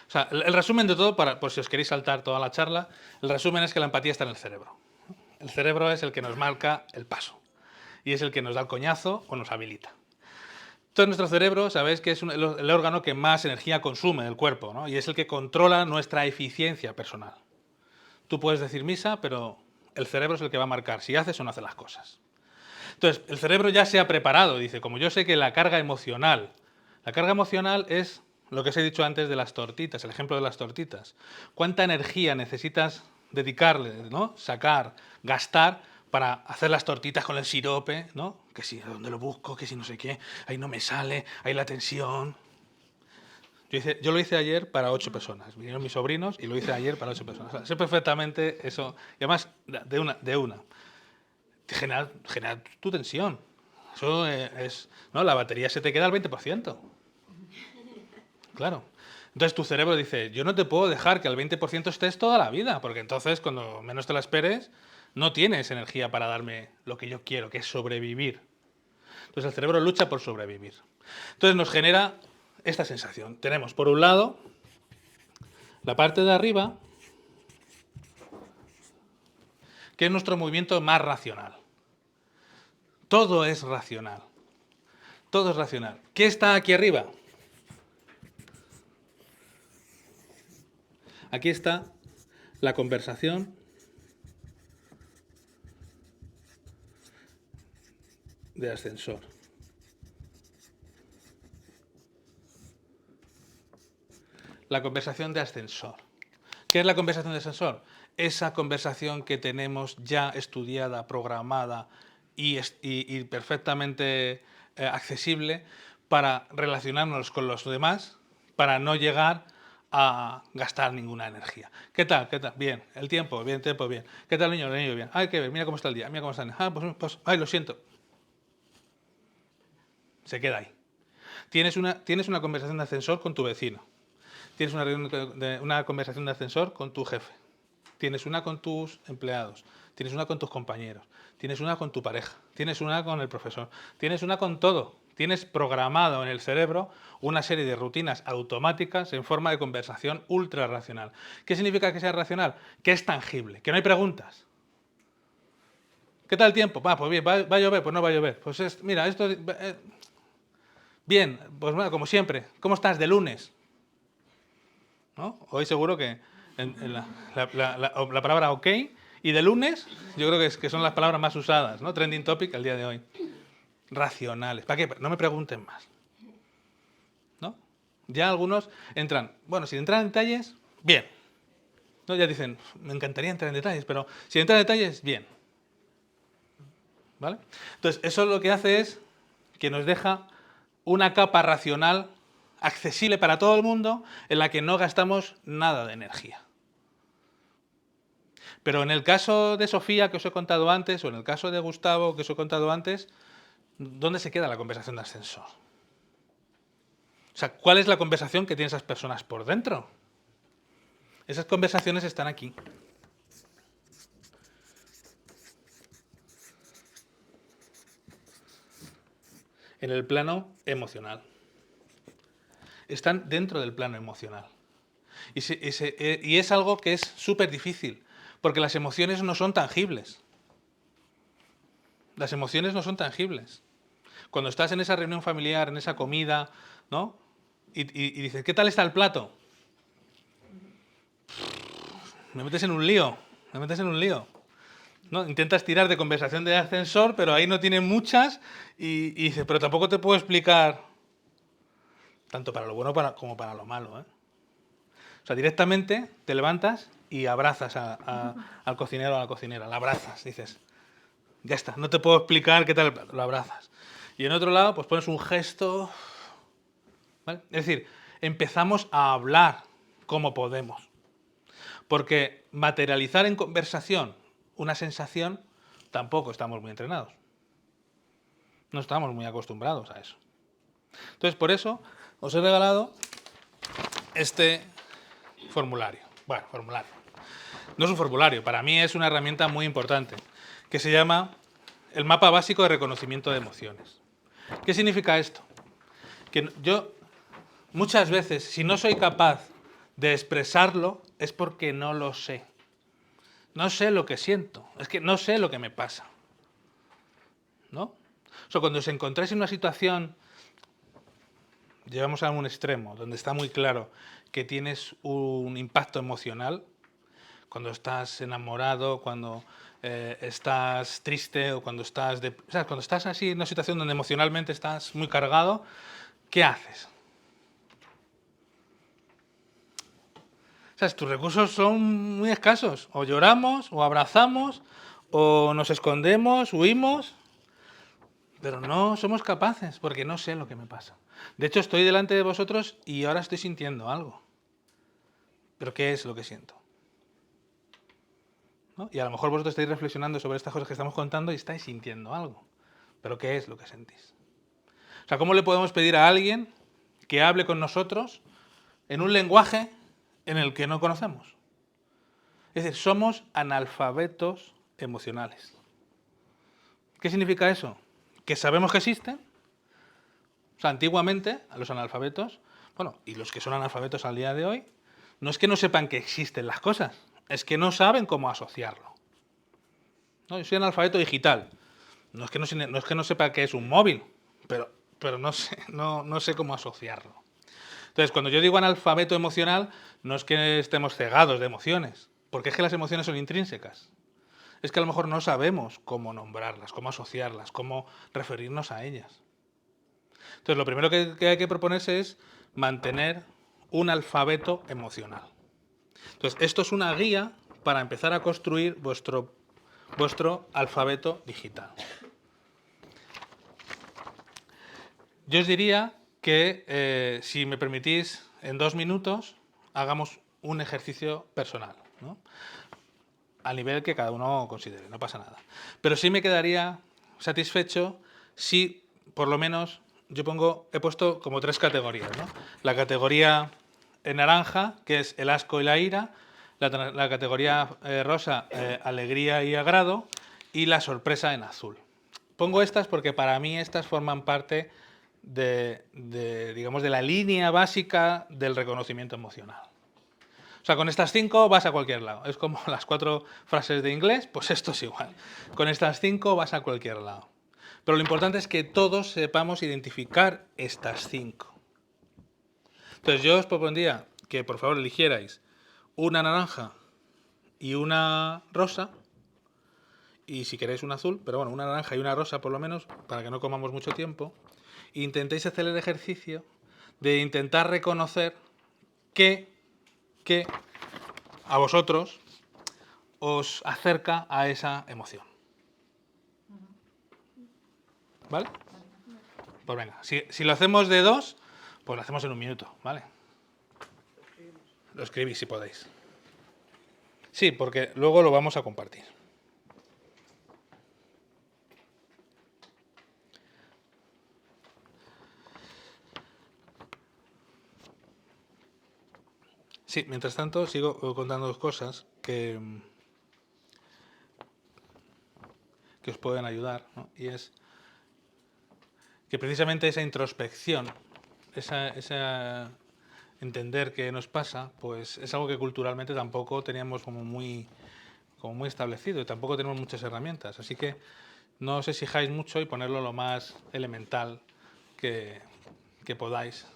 O sea, el resumen de todo, por si os queréis saltar toda la charla, el resumen es que la empatía está en el cerebro. El cerebro es el que nos marca el paso y es el que nos da el coñazo o nos habilita. Entonces nuestro cerebro, sabéis que es el órgano que más energía consume del cuerpo, ¿no? Y es el que controla nuestra eficiencia personal. Tú puedes decir misa, pero el cerebro es el que va a marcar si haces o no haces las cosas. Entonces, el cerebro ya se ha preparado, dice, como yo sé que la carga emocional es lo que os he dicho antes de las tortitas, el ejemplo de las tortitas. ¿Cuánta energía necesitas dedicarle, ¿no? Sacar, gastar para hacer las tortitas con el sirope, ¿no? Que si, ¿dónde lo busco? Que si no sé qué, ahí no me sale, ahí la tensión. Yo lo hice ayer para 8 personas. Vinieron mis sobrinos y lo hice ayer para 8 personas. O sea, sé perfectamente eso. Y además, de una. Genera tu tensión. Eso es... ¿no? La batería se te queda al 20%. Claro. Entonces tu cerebro dice, yo no te puedo dejar que al 20% estés toda la vida, porque entonces cuando menos te la esperes, no tienes energía para darme lo que yo quiero, que es sobrevivir. Entonces el cerebro lucha por sobrevivir. Entonces nos genera esta sensación. Tenemos, por un lado, la parte de arriba, que es nuestro movimiento más racional. Todo es racional. Todo es racional. ¿Qué está aquí arriba? Aquí está la conversación de ascensor. La conversación de ascensor. ¿Qué es la conversación de ascensor? Esa conversación que tenemos ya estudiada, programada y perfectamente accesible para relacionarnos con los demás, para no llegar a gastar ninguna energía. ¿Qué tal? ¿Qué tal? Bien. ¿El tiempo? Bien, tiempo, bien. ¿Qué tal, niño? El niño, bien. Ay, qué bien. Mira cómo está el día. Mira cómo está el niño. Ay, lo siento. Se queda ahí. Tienes una conversación de ascensor con tu vecino. Tienes una conversación de ascensor con tu jefe. Tienes una con tus empleados. Tienes una con tus compañeros. Tienes una con tu pareja. Tienes una con el profesor. Tienes una con todo. Tienes programado en el cerebro una serie de rutinas automáticas en forma de conversación ultra racional. ¿Qué significa que sea racional? Que es tangible, que no hay preguntas. ¿Qué tal el tiempo? Pues bien, ¿va a llover? Pues no va a llover. Pues mira, esto... bien, pues bueno, como siempre. ¿Cómo estás de lunes? ¿No? Hoy seguro que en la palabra OK y de lunes yo creo que son las palabras más usadas, ¿no? Trending topic el día de hoy. Racionales. ¿Para qué? No me pregunten más. ¿No? Ya algunos entran. Bueno, si entran en detalles, bien. ¿No? Ya dicen, me encantaría entrar en detalles, pero si entran en detalles, bien. ¿Vale? Entonces, eso lo que hace es que nos deja una capa racional accesible para todo el mundo en la que no gastamos nada de energía. Pero en el caso de Sofía, que os he contado antes, o en el caso de Gustavo, que os he contado antes, ¿dónde se queda la conversación de ascensor? O sea, ¿cuál es la conversación que tienen esas personas por dentro? Esas conversaciones están aquí. En el plano emocional. Están dentro del plano emocional. Y es algo que es súper difícil, porque las emociones no son tangibles. Las emociones no son tangibles. Cuando estás en esa reunión familiar, en esa comida, ¿no? Y dices, ¿qué tal está el plato? Me metes en un lío, me metes en un lío. ¿No? Intentas tirar de conversación de ascensor, pero ahí no tienen muchas y dices, pero tampoco te puedo explicar tanto para lo bueno como para lo malo. O sea, directamente te levantas y abrazas al cocinero o a la cocinera, la abrazas, dices, ya está, no te puedo explicar qué tal el plato, lo abrazas. Y en otro lado, pues pones un gesto, ¿vale? Es decir, empezamos a hablar como podemos. Porque materializar en conversación una sensación, tampoco estamos muy entrenados. No estamos muy acostumbrados a eso. Entonces, por eso os he regalado este formulario. Bueno, formulario. No es un formulario, para mí es una herramienta muy importante, que se llama el mapa básico de reconocimiento de emociones. ¿Qué significa esto? Que yo, muchas veces, si no soy capaz de expresarlo, es porque no lo sé. No sé lo que siento, es que no sé lo que me pasa. ¿No? O sea, cuando os encontráis en una situación, llevamos a un extremo, donde está muy claro que tienes un impacto emocional, cuando estás enamorado, cuando estás triste o cuando estás... o sea, cuando estás así en una situación donde emocionalmente estás muy cargado, ¿qué haces? O sea, tus recursos son muy escasos. O lloramos, o abrazamos, o nos escondemos, huimos, pero no somos capaces, porque no sé lo que me pasa. De hecho, estoy delante de vosotros y ahora estoy sintiendo algo. ¿Pero qué es lo que siento? ¿No? Y a lo mejor vosotros estáis reflexionando sobre estas cosas que estamos contando y estáis sintiendo algo. ¿Pero qué es lo que sentís? O sea, ¿cómo le podemos pedir a alguien que hable con nosotros en un lenguaje en el que no conocemos? Es decir, somos analfabetos emocionales. ¿Qué significa eso? Que sabemos que existen. O sea, antiguamente, a los analfabetos, bueno, y los que son analfabetos al día de hoy, no es que no sepan que existen las cosas, es que no saben cómo asociarlo. ¿No? Yo soy analfabeto digital. No es que no sepa qué es un móvil, pero no sé cómo asociarlo. Entonces, cuando yo digo analfabeto emocional, no es que estemos cegados de emociones, porque es que las emociones son intrínsecas. Es que a lo mejor no sabemos cómo nombrarlas, cómo asociarlas, cómo referirnos a ellas. Entonces, lo primero que hay que proponerse es mantener un alfabeto emocional. Entonces, esto es una guía para empezar a construir vuestro alfabeto digital. Yo os diría que, si me permitís, en 2 minutos hagamos un ejercicio personal, ¿no? Al nivel que cada uno considere, no pasa nada. Pero sí me quedaría satisfecho si, por lo menos, he puesto como 3 categorías, ¿no? La categoría en naranja, que es el asco y la ira, la categoría rosa, alegría y agrado, y la sorpresa en azul. Pongo estas porque para mí estas forman parte digamos, de la línea básica del reconocimiento emocional. O sea, con estas 5 vas a cualquier lado. Es como las 4 frases de inglés, pues esto es igual. Con estas 5 vas a cualquier lado. Pero lo importante es que todos sepamos identificar estas 5. Entonces yo os propondría que por favor eligierais una naranja y una rosa, y si queréis un azul, pero bueno, una naranja y una rosa por lo menos, para que no comamos mucho tiempo, e intentéis hacer el ejercicio de intentar reconocer qué a vosotros os acerca a esa emoción. ¿Vale? Pues venga, si lo hacemos de 2, pues lo hacemos en 1 minuto, ¿vale? Lo escribís si podéis. Sí, porque luego lo vamos a compartir. Sí, mientras tanto sigo contando 2 cosas que os pueden ayudar, ¿no? Y es que precisamente esa introspección, esa entender qué nos pasa, pues es algo que culturalmente tampoco teníamos como muy establecido y tampoco tenemos muchas herramientas. Así que no os exijáis mucho y ponerlo lo más elemental que podáis.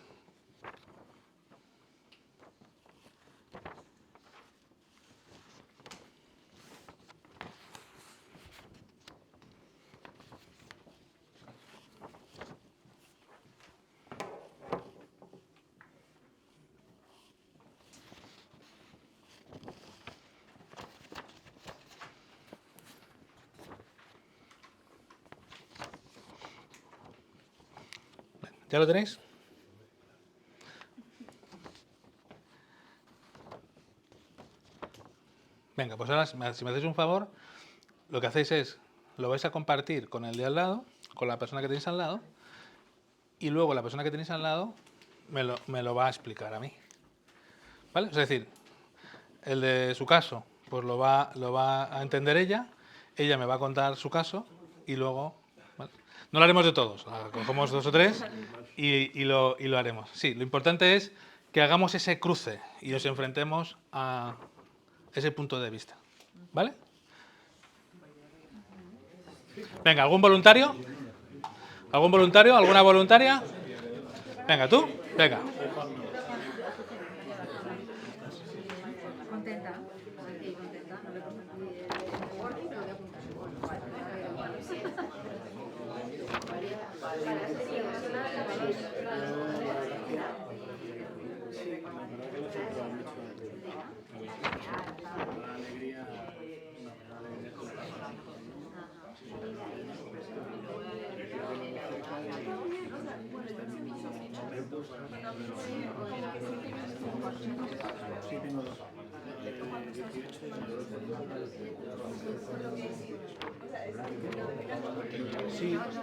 ¿Ya lo tenéis? Venga, pues ahora, si me hacéis un favor, lo que hacéis es, lo vais a compartir con el de al lado, con la persona que tenéis al lado, y luego la persona que tenéis al lado me lo va a explicar a mí. ¿Vale? Es decir, el de su caso, pues lo va a entender ella me va a contar su caso, y luego... ¿vale? No lo haremos de todos, cogemos 2 o 3 y lo haremos. Sí, lo importante es que hagamos ese cruce y nos enfrentemos a ese punto de vista. ¿Vale? Venga, ¿algún voluntario? ¿Algún voluntario? ¿Alguna voluntaria? Venga, ¿tú? Venga.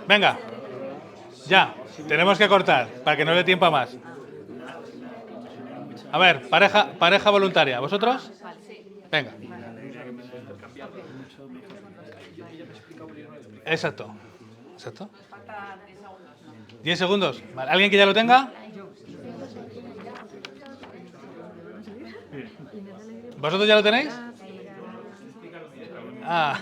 Venga, ya, tenemos que cortar para que no dé tiempo a más. A ver, pareja voluntaria, ¿vosotros? Venga. Exacto. 10 segundos. Vale. ¿Alguien que ya lo tenga? ¿Vosotros ya lo tenéis? Ah.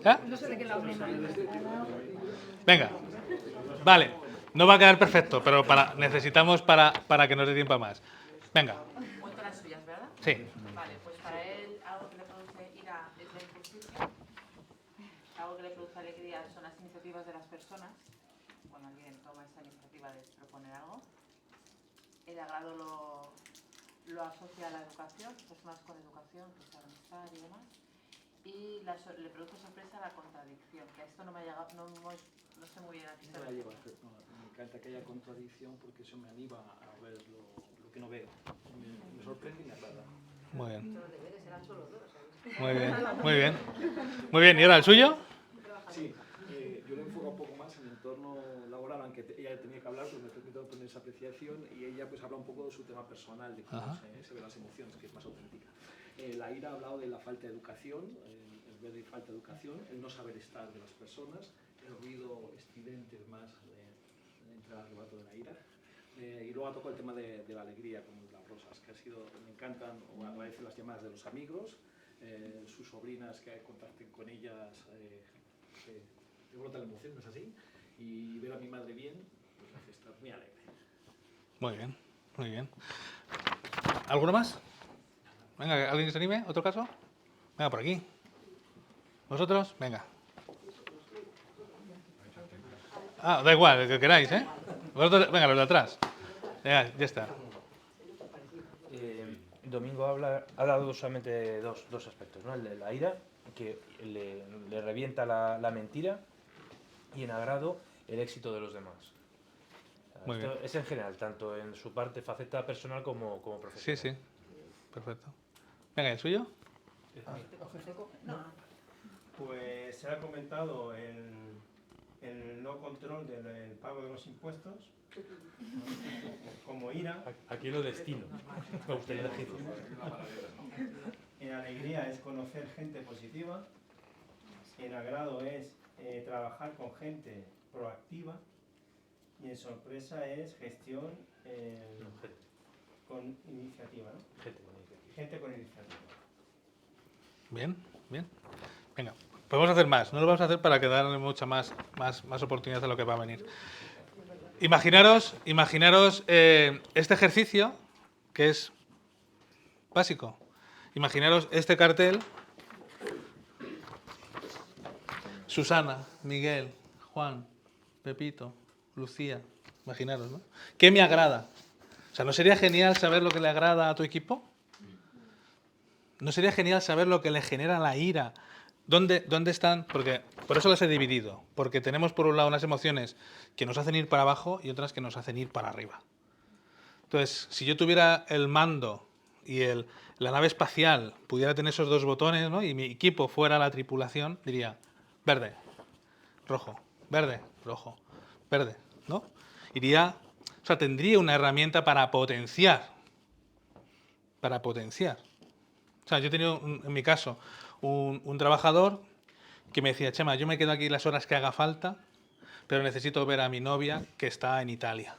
¿Ya? Venga. Vale. No va a quedar perfecto, pero necesitamos para que nos dé tiempo a más. Venga. Cuento las suyas, ¿verdad? Sí. Vale, pues para él algo que le produce ira es la injusticia, algo que le produce alegría son las iniciativas de las personas cuando alguien toma esa iniciativa de proponer algo. El agrado lo asocia a la educación, personas con educación, que saben estar y demás. Y le produce sorpresa la contradicción, que a esto no me ha llegado, no sé muy bien a qué se refiere. Me encanta que haya contradicción porque eso me anima a ver lo que no veo. Me sorprende y me agrada. Muy bien. Muy bien, muy bien. Muy bien, ¿y ahora el suyo? Sí, yo lo enfoco un poco más en el entorno laboral, aunque ella tenía que hablar, pero me permito poner esa apreciación y ella pues habla un poco de su tema personal, de cómo se ven las emociones, que es más auténtica. La Ira ha hablado de la falta de educación, el ver de falta de educación, el no saber estar de las personas, el ruido estridente más entre el arrebato de la ira. Y luego ha tocado el tema de la alegría, como las rosas, que ha sido, me encantan, o agradecen las llamadas de los amigos, sus sobrinas que contacten con ellas, te brota la emoción, ¿no es así? Y ver a mi madre bien, pues hace estar muy alegre. Muy bien, muy bien. ¿Alguno más? Venga, ¿alguien que se anime? ¿Otro caso? Venga, por aquí. ¿Vosotros? Venga. Ah, da igual, el que queráis, ¿eh? Vosotros, venga, los de atrás. Ya está. Domingo ha dado solamente dos aspectos, ¿no? El de la ira, que le revienta la mentira, y en agrado el éxito de los demás. Muy bien. Es en general, tanto en su parte faceta personal como profesional. Sí, sí. Perfecto. Venga, ¿el suyo? Pues se ha comentado el no control del pago de los impuestos, como ira. Aquí lo destino. Me gustaría elegir. En alegría es conocer gente positiva. En agrado es trabajar con gente proactiva. Y en sorpresa es gestión con iniciativa, ¿no? Gente con iniciativa. Bien, bien. Venga, podemos hacer más. No lo vamos a hacer para que darle mucha más oportunidad a lo que va a venir. Imaginaros este ejercicio, que es básico. Imaginaros este cartel. Susana, Miguel, Juan, Pepito, Lucía. Imaginaros, ¿no? ¿Qué me agrada? O sea, ¿no sería genial saber lo que le agrada a tu equipo? ¿No sería genial saber lo que le genera la ira? ¿Dónde están? Porque por eso las he dividido. Porque tenemos por un lado unas emociones que nos hacen ir para abajo y otras que nos hacen ir para arriba. Entonces, si yo tuviera el mando y la nave espacial pudiera tener esos dos botones, ¿no? Y mi equipo fuera la tripulación, diría verde, rojo, verde, rojo, verde, ¿no? Tendría una herramienta para potenciar. O sea, yo he tenido, en mi caso, un trabajador que me decía, Chema, yo me quedo aquí las horas que haga falta, pero necesito ver a mi novia que está en Italia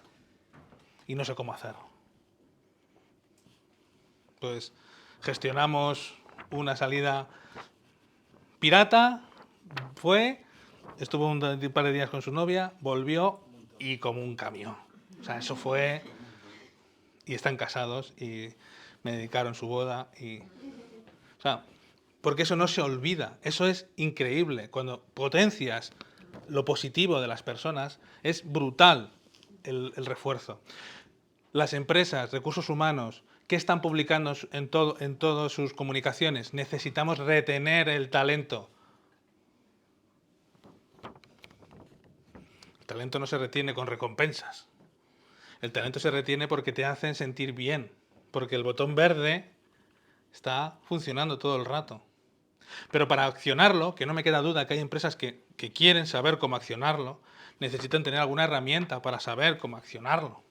y no sé cómo hacerlo. Pues gestionamos una salida pirata, estuvo un par de días con su novia, volvió y como un camión. O sea, eso fue... Y están casados y me dedicaron su boda y... O sea, porque eso no se olvida, eso es increíble. Cuando potencias lo positivo de las personas, es brutal el refuerzo. Las empresas, recursos humanos, ¿qué están publicando en todas sus comunicaciones? Necesitamos retener el talento. El talento no se retiene con recompensas. El talento se retiene porque te hacen sentir bien, porque el botón verde está funcionando todo el rato. Pero para accionarlo, que no me queda duda que hay empresas que quieren saber cómo accionarlo, necesitan tener alguna herramienta para saber cómo accionarlo.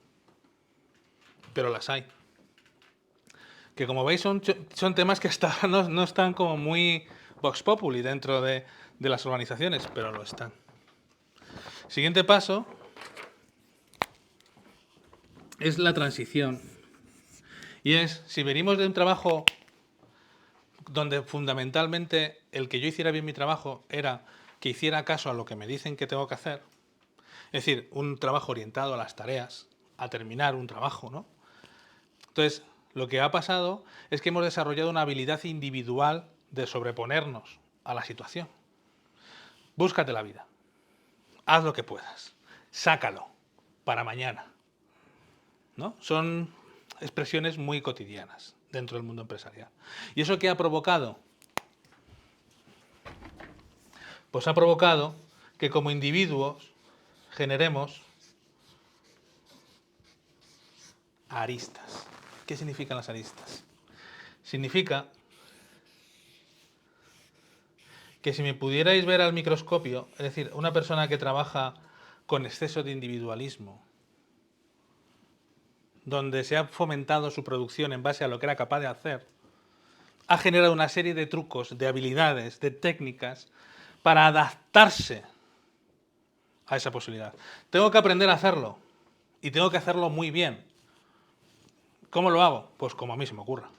Pero las hay. Que como veis son temas que no están como muy vox populi dentro de las organizaciones, pero lo están. Siguiente paso es la transición. Y es, si venimos de un trabajo donde fundamentalmente el que yo hiciera bien mi trabajo era que hiciera caso a lo que me dicen que tengo que hacer, es decir, un trabajo orientado a las tareas, a terminar un trabajo, ¿no? Entonces, lo que ha pasado es que hemos desarrollado una habilidad individual de sobreponernos a la situación. Búscate la vida. Haz lo que puedas. sácalo para mañana, ¿no? Son expresiones muy cotidianas dentro del mundo empresarial. ¿Y eso qué ha provocado? Pues ha provocado que como individuos generemos aristas. ¿Qué significan las aristas? Significa que si me pudierais ver al microscopio, es decir, una persona que trabaja con exceso de individualismo, donde se ha fomentado su producción en base a lo que era capaz de hacer, ha generado una serie de trucos, de habilidades, de técnicas para adaptarse a esa posibilidad. Tengo que aprender a hacerlo y tengo que hacerlo muy bien. ¿Cómo lo hago? Pues como a mí se me ocurra.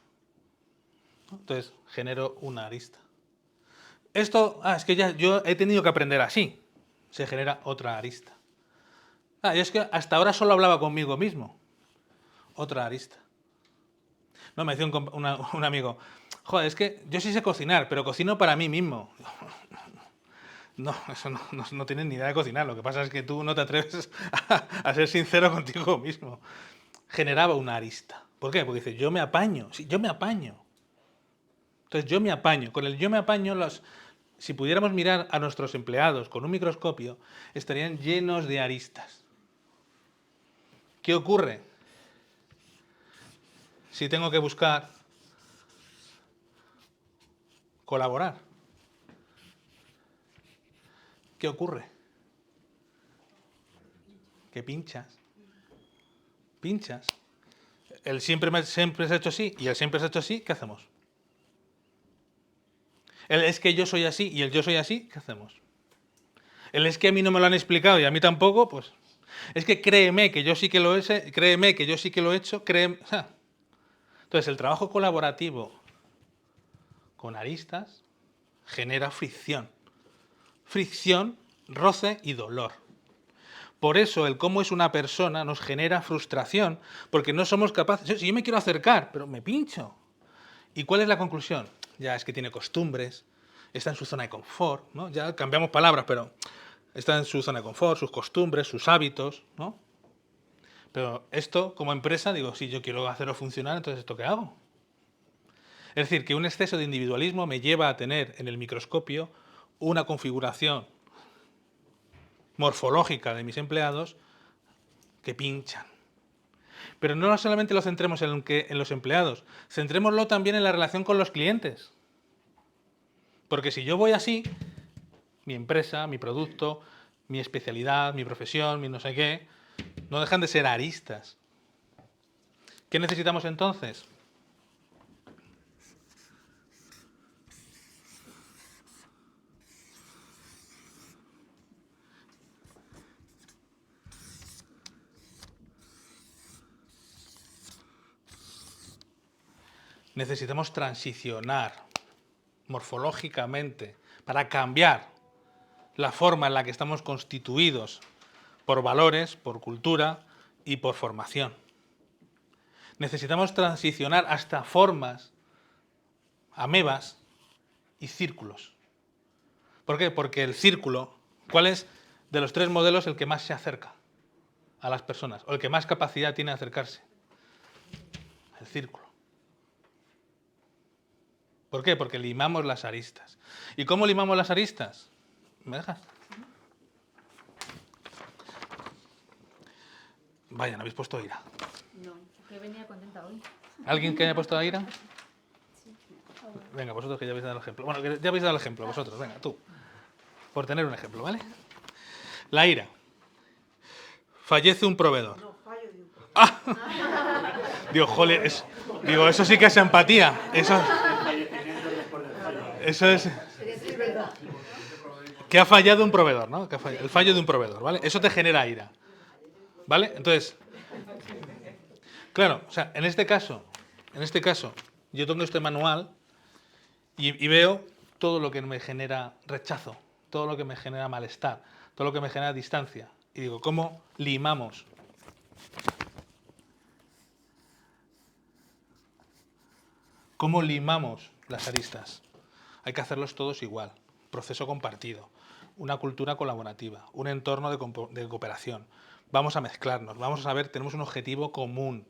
Entonces, genero una arista. Esto, es que ya yo he tenido que aprender así. Se genera otra arista. Y es que hasta ahora solo hablaba conmigo mismo. Otra arista. No, me decía un amigo, joder, es que yo sí sé cocinar, pero cocino para mí mismo. No, eso no tienes ni idea de cocinar. Lo que pasa es que tú no te atreves a ser sincero contigo mismo. Generaba una arista. ¿Por qué? Porque dice, yo me apaño. Sí, yo me apaño. Entonces, yo me apaño. Con el yo me apaño, si pudiéramos mirar a nuestros empleados con un microscopio, estarían llenos de aristas. ¿Qué ocurre? Si tengo que buscar colaborar. ¿Qué ocurre? Que pinchas. Pinchas. El siempre se ha hecho así y el siempre se ha hecho así, ¿qué hacemos? El es que yo soy así y el yo soy así, ¿qué hacemos? El es que a mí no me lo han explicado y a mí tampoco, pues... Es que créeme que yo sí que lo he, créeme que yo sí que lo he hecho, créeme... Entonces, el trabajo colaborativo con aristas genera fricción. Fricción, roce y dolor. Por eso el cómo es una persona nos genera frustración, porque no somos capaces... Si yo me quiero acercar, pero me pincho. ¿Y cuál es la conclusión? Ya es que tiene costumbres, está en su zona de confort, ¿no? Ya cambiamos palabras, pero está en su zona de confort, sus costumbres, sus hábitos, ¿no? Pero esto, como empresa, digo, si yo quiero hacerlo funcionar, entonces ¿esto qué hago? Es decir, que un exceso de individualismo me lleva a tener en el microscopio una configuración morfológica de mis empleados que pinchan. Pero no solamente lo centremos en los empleados, centrémoslo también en la relación con los clientes. Porque si yo voy así, mi empresa, mi producto, mi especialidad, mi profesión, mi no sé qué, no dejan de ser aristas. ¿Qué necesitamos entonces? Necesitamos transicionar morfológicamente para cambiar la forma en la que estamos constituidos por valores, por cultura y por formación. Necesitamos transicionar hasta formas, amebas y círculos. ¿Por qué? Porque el círculo, ¿cuál es de los tres modelos el que más se acerca a las personas o el que más capacidad tiene de acercarse? El círculo. ¿Por qué? Porque limamos las aristas. ¿Y cómo limamos las aristas? ¿Me dejas? Vaya, ¿no habéis puesto ira? No, que venía contenta hoy. ¿Alguien que haya puesto ira? Venga, vosotros que ya habéis dado el ejemplo. Bueno, que ya habéis dado el ejemplo, vosotros. Venga, tú. Por tener un ejemplo, ¿vale? La ira. Fallece un proveedor. No, fallo de un proveedor. ¡Ah! Digo, joder, digo, eso sí que es empatía. Eso es... Que ha fallado un proveedor, ¿no? El fallo de un proveedor, ¿vale? Eso te genera ira. ¿Vale? Entonces, claro, o sea, en este caso, yo tengo este manual y veo todo lo que me genera rechazo, todo lo que me genera malestar, todo lo que me genera distancia. Y digo, ¿cómo limamos? ¿Cómo limamos las aristas? Hay que hacerlos todos igual, proceso compartido. una cultura colaborativa, un entorno de cooperación. Vamos a mezclarnos, vamos a saber, tenemos un objetivo común,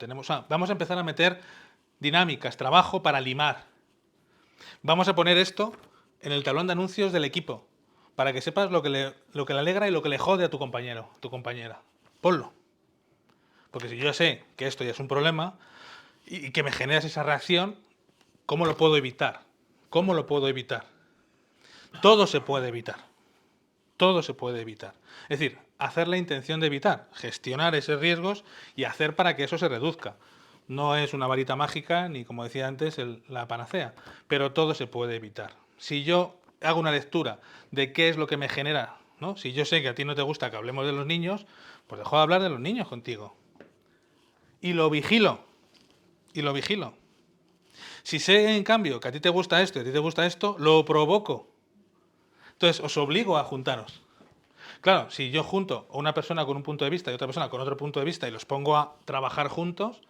vamos a empezar a meter dinámicas, trabajo para limar. Vamos a poner esto en el talón de anuncios del equipo, para que sepas lo que le alegra y lo que le jode a tu compañero, tu compañera. Ponlo. Porque si yo sé que esto ya es un problema y que me generas esa reacción, ¿cómo lo puedo evitar? ¿Cómo lo puedo evitar? Todo se puede evitar. Todo se puede evitar. Es decir, hacer la intención de evitar, gestionar esos riesgos y hacer para que eso se reduzca. No es una varita mágica, ni como decía antes, la panacea, pero todo se puede evitar. Si yo hago una lectura de qué es lo que me genera, ¿no? Si yo sé que a ti no te gusta que hablemos de los niños, pues dejo de hablar de los niños contigo. Y lo vigilo. Y lo vigilo. Si sé, en cambio, que a ti te gusta esto y a ti te gusta esto, lo provoco. Entonces, os obligo a juntaros. Claro, si yo junto a una persona con un punto de vista y otra persona con otro punto de vista y los pongo a trabajar juntos,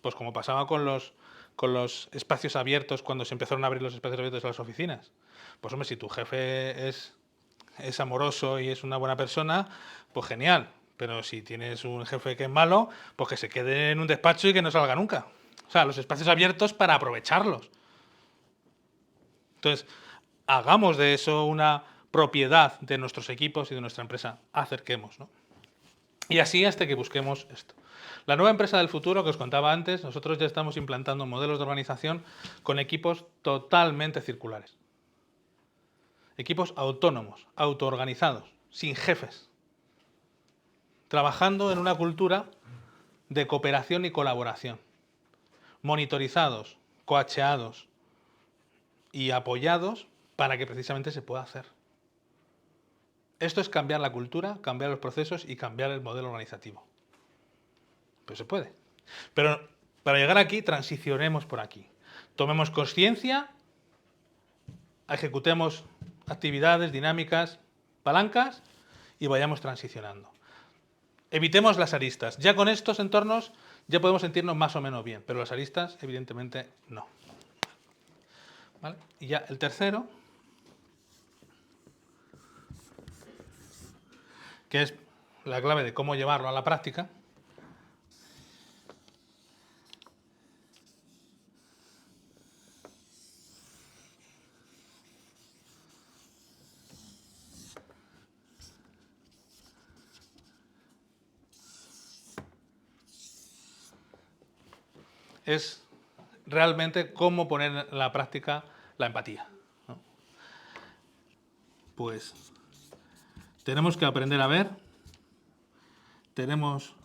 pues como pasaba con los espacios abiertos cuando se empezaron a abrir los espacios abiertos en las oficinas. Pues hombre, si tu jefe es amoroso y es una buena persona, pues genial. Pero si tienes un jefe que es malo, pues que se quede en un despacho y que no salga nunca. O sea, los espacios abiertos para aprovecharlos. Entonces, hagamos de eso una propiedad de nuestros equipos y de nuestra empresa. Acerquemos, ¿no? Y así hasta que busquemos esto. La nueva empresa del futuro que os contaba antes, nosotros ya estamos implantando modelos de organización con equipos totalmente circulares. Equipos autónomos, autoorganizados, sin jefes. Trabajando en una cultura de cooperación y colaboración. Monitorizados, coacheados y apoyados para que precisamente se pueda hacer. Esto es cambiar la cultura, cambiar los procesos y cambiar el modelo organizativo. Pero se puede. Pero para llegar aquí, transicionemos por aquí. Tomemos conciencia, ejecutemos actividades, dinámicas, palancas y vayamos transicionando. Evitemos las aristas. Ya con estos entornos ya podemos sentirnos más o menos bien, pero las aristas evidentemente no. ¿Vale? Y ya el tercero, que es la clave de cómo llevarlo a la práctica, es realmente cómo poner en la práctica la empatía, ¿no? Pues tenemos que aprender a ver, tenemos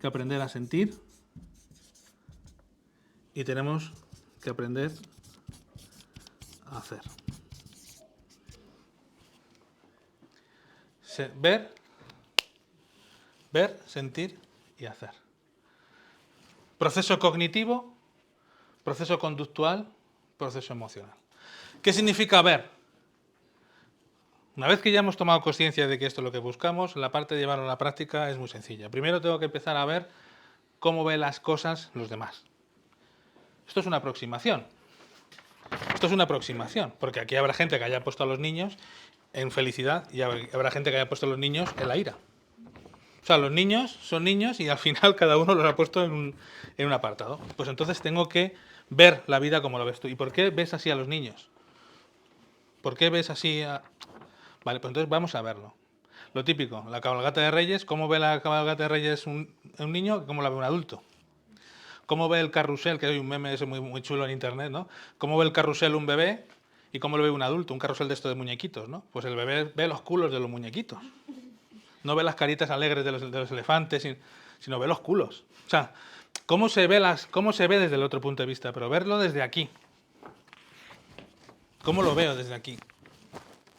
que aprender a sentir y tenemos que aprender a hacer. Ver, sentir y hacer. Proceso cognitivo, proceso conductual, proceso emocional. ¿Qué significa ver? Una vez que ya hemos tomado conciencia de que esto es lo que buscamos, la parte de llevarlo a la práctica es muy sencilla. Primero tengo que empezar a ver cómo ven las cosas los demás. Esto es una aproximación. Esto es una aproximación, porque aquí habrá gente que haya puesto a los niños en felicidad y habrá gente que haya puesto a los niños en la ira. O sea, los niños son niños y al final cada uno los ha puesto en un apartado. Pues entonces tengo que ver la vida como lo ves tú. ¿Y por qué ves así a los niños? ¿Por qué ves así a...? Vale, pues entonces vamos a verlo. Lo típico, la cabalgata de Reyes, ¿cómo ve la cabalgata de Reyes un niño? ¿Cómo la ve un adulto? ¿Cómo ve el carrusel? Que hay un meme ese muy chulo en internet, ¿no? ¿Cómo ve el carrusel un bebé y cómo lo ve un adulto? Un carrusel de esto de muñequitos, ¿no? Pues el bebé ve los culos de los muñequitos. No ve las caritas alegres de los elefantes, sino ve los culos. O sea, cómo se ve desde el otro punto de vista, pero verlo desde aquí. ¿Cómo lo veo desde aquí?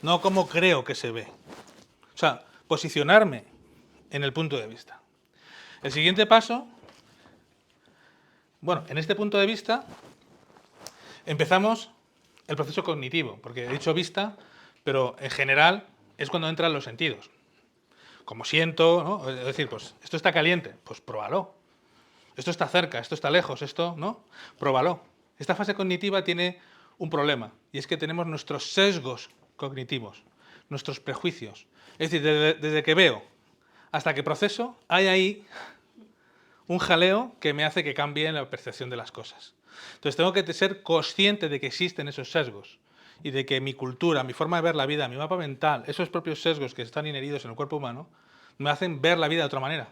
No cómo creo que se ve. O sea, posicionarme en el punto de vista. El siguiente paso, bueno, en este punto de vista empezamos el proceso cognitivo, porque he dicho vista, pero en general es cuando entran los sentidos. Como siento, ¿no? Es decir, pues esto está caliente, pues pruébalo. Esto está cerca, esto está lejos, esto, ¿no? Pruébalo. Esta fase cognitiva tiene un problema, y es que tenemos nuestros sesgos cognitivos, nuestros prejuicios. Es decir, desde que veo hasta que proceso, hay ahí un jaleo que me hace que cambie la percepción de las cosas. Entonces tengo que ser consciente de que existen esos sesgos y de que mi cultura, mi forma de ver la vida, mi mapa mental, esos propios sesgos que están inheridos en el cuerpo humano, me hacen ver la vida de otra manera.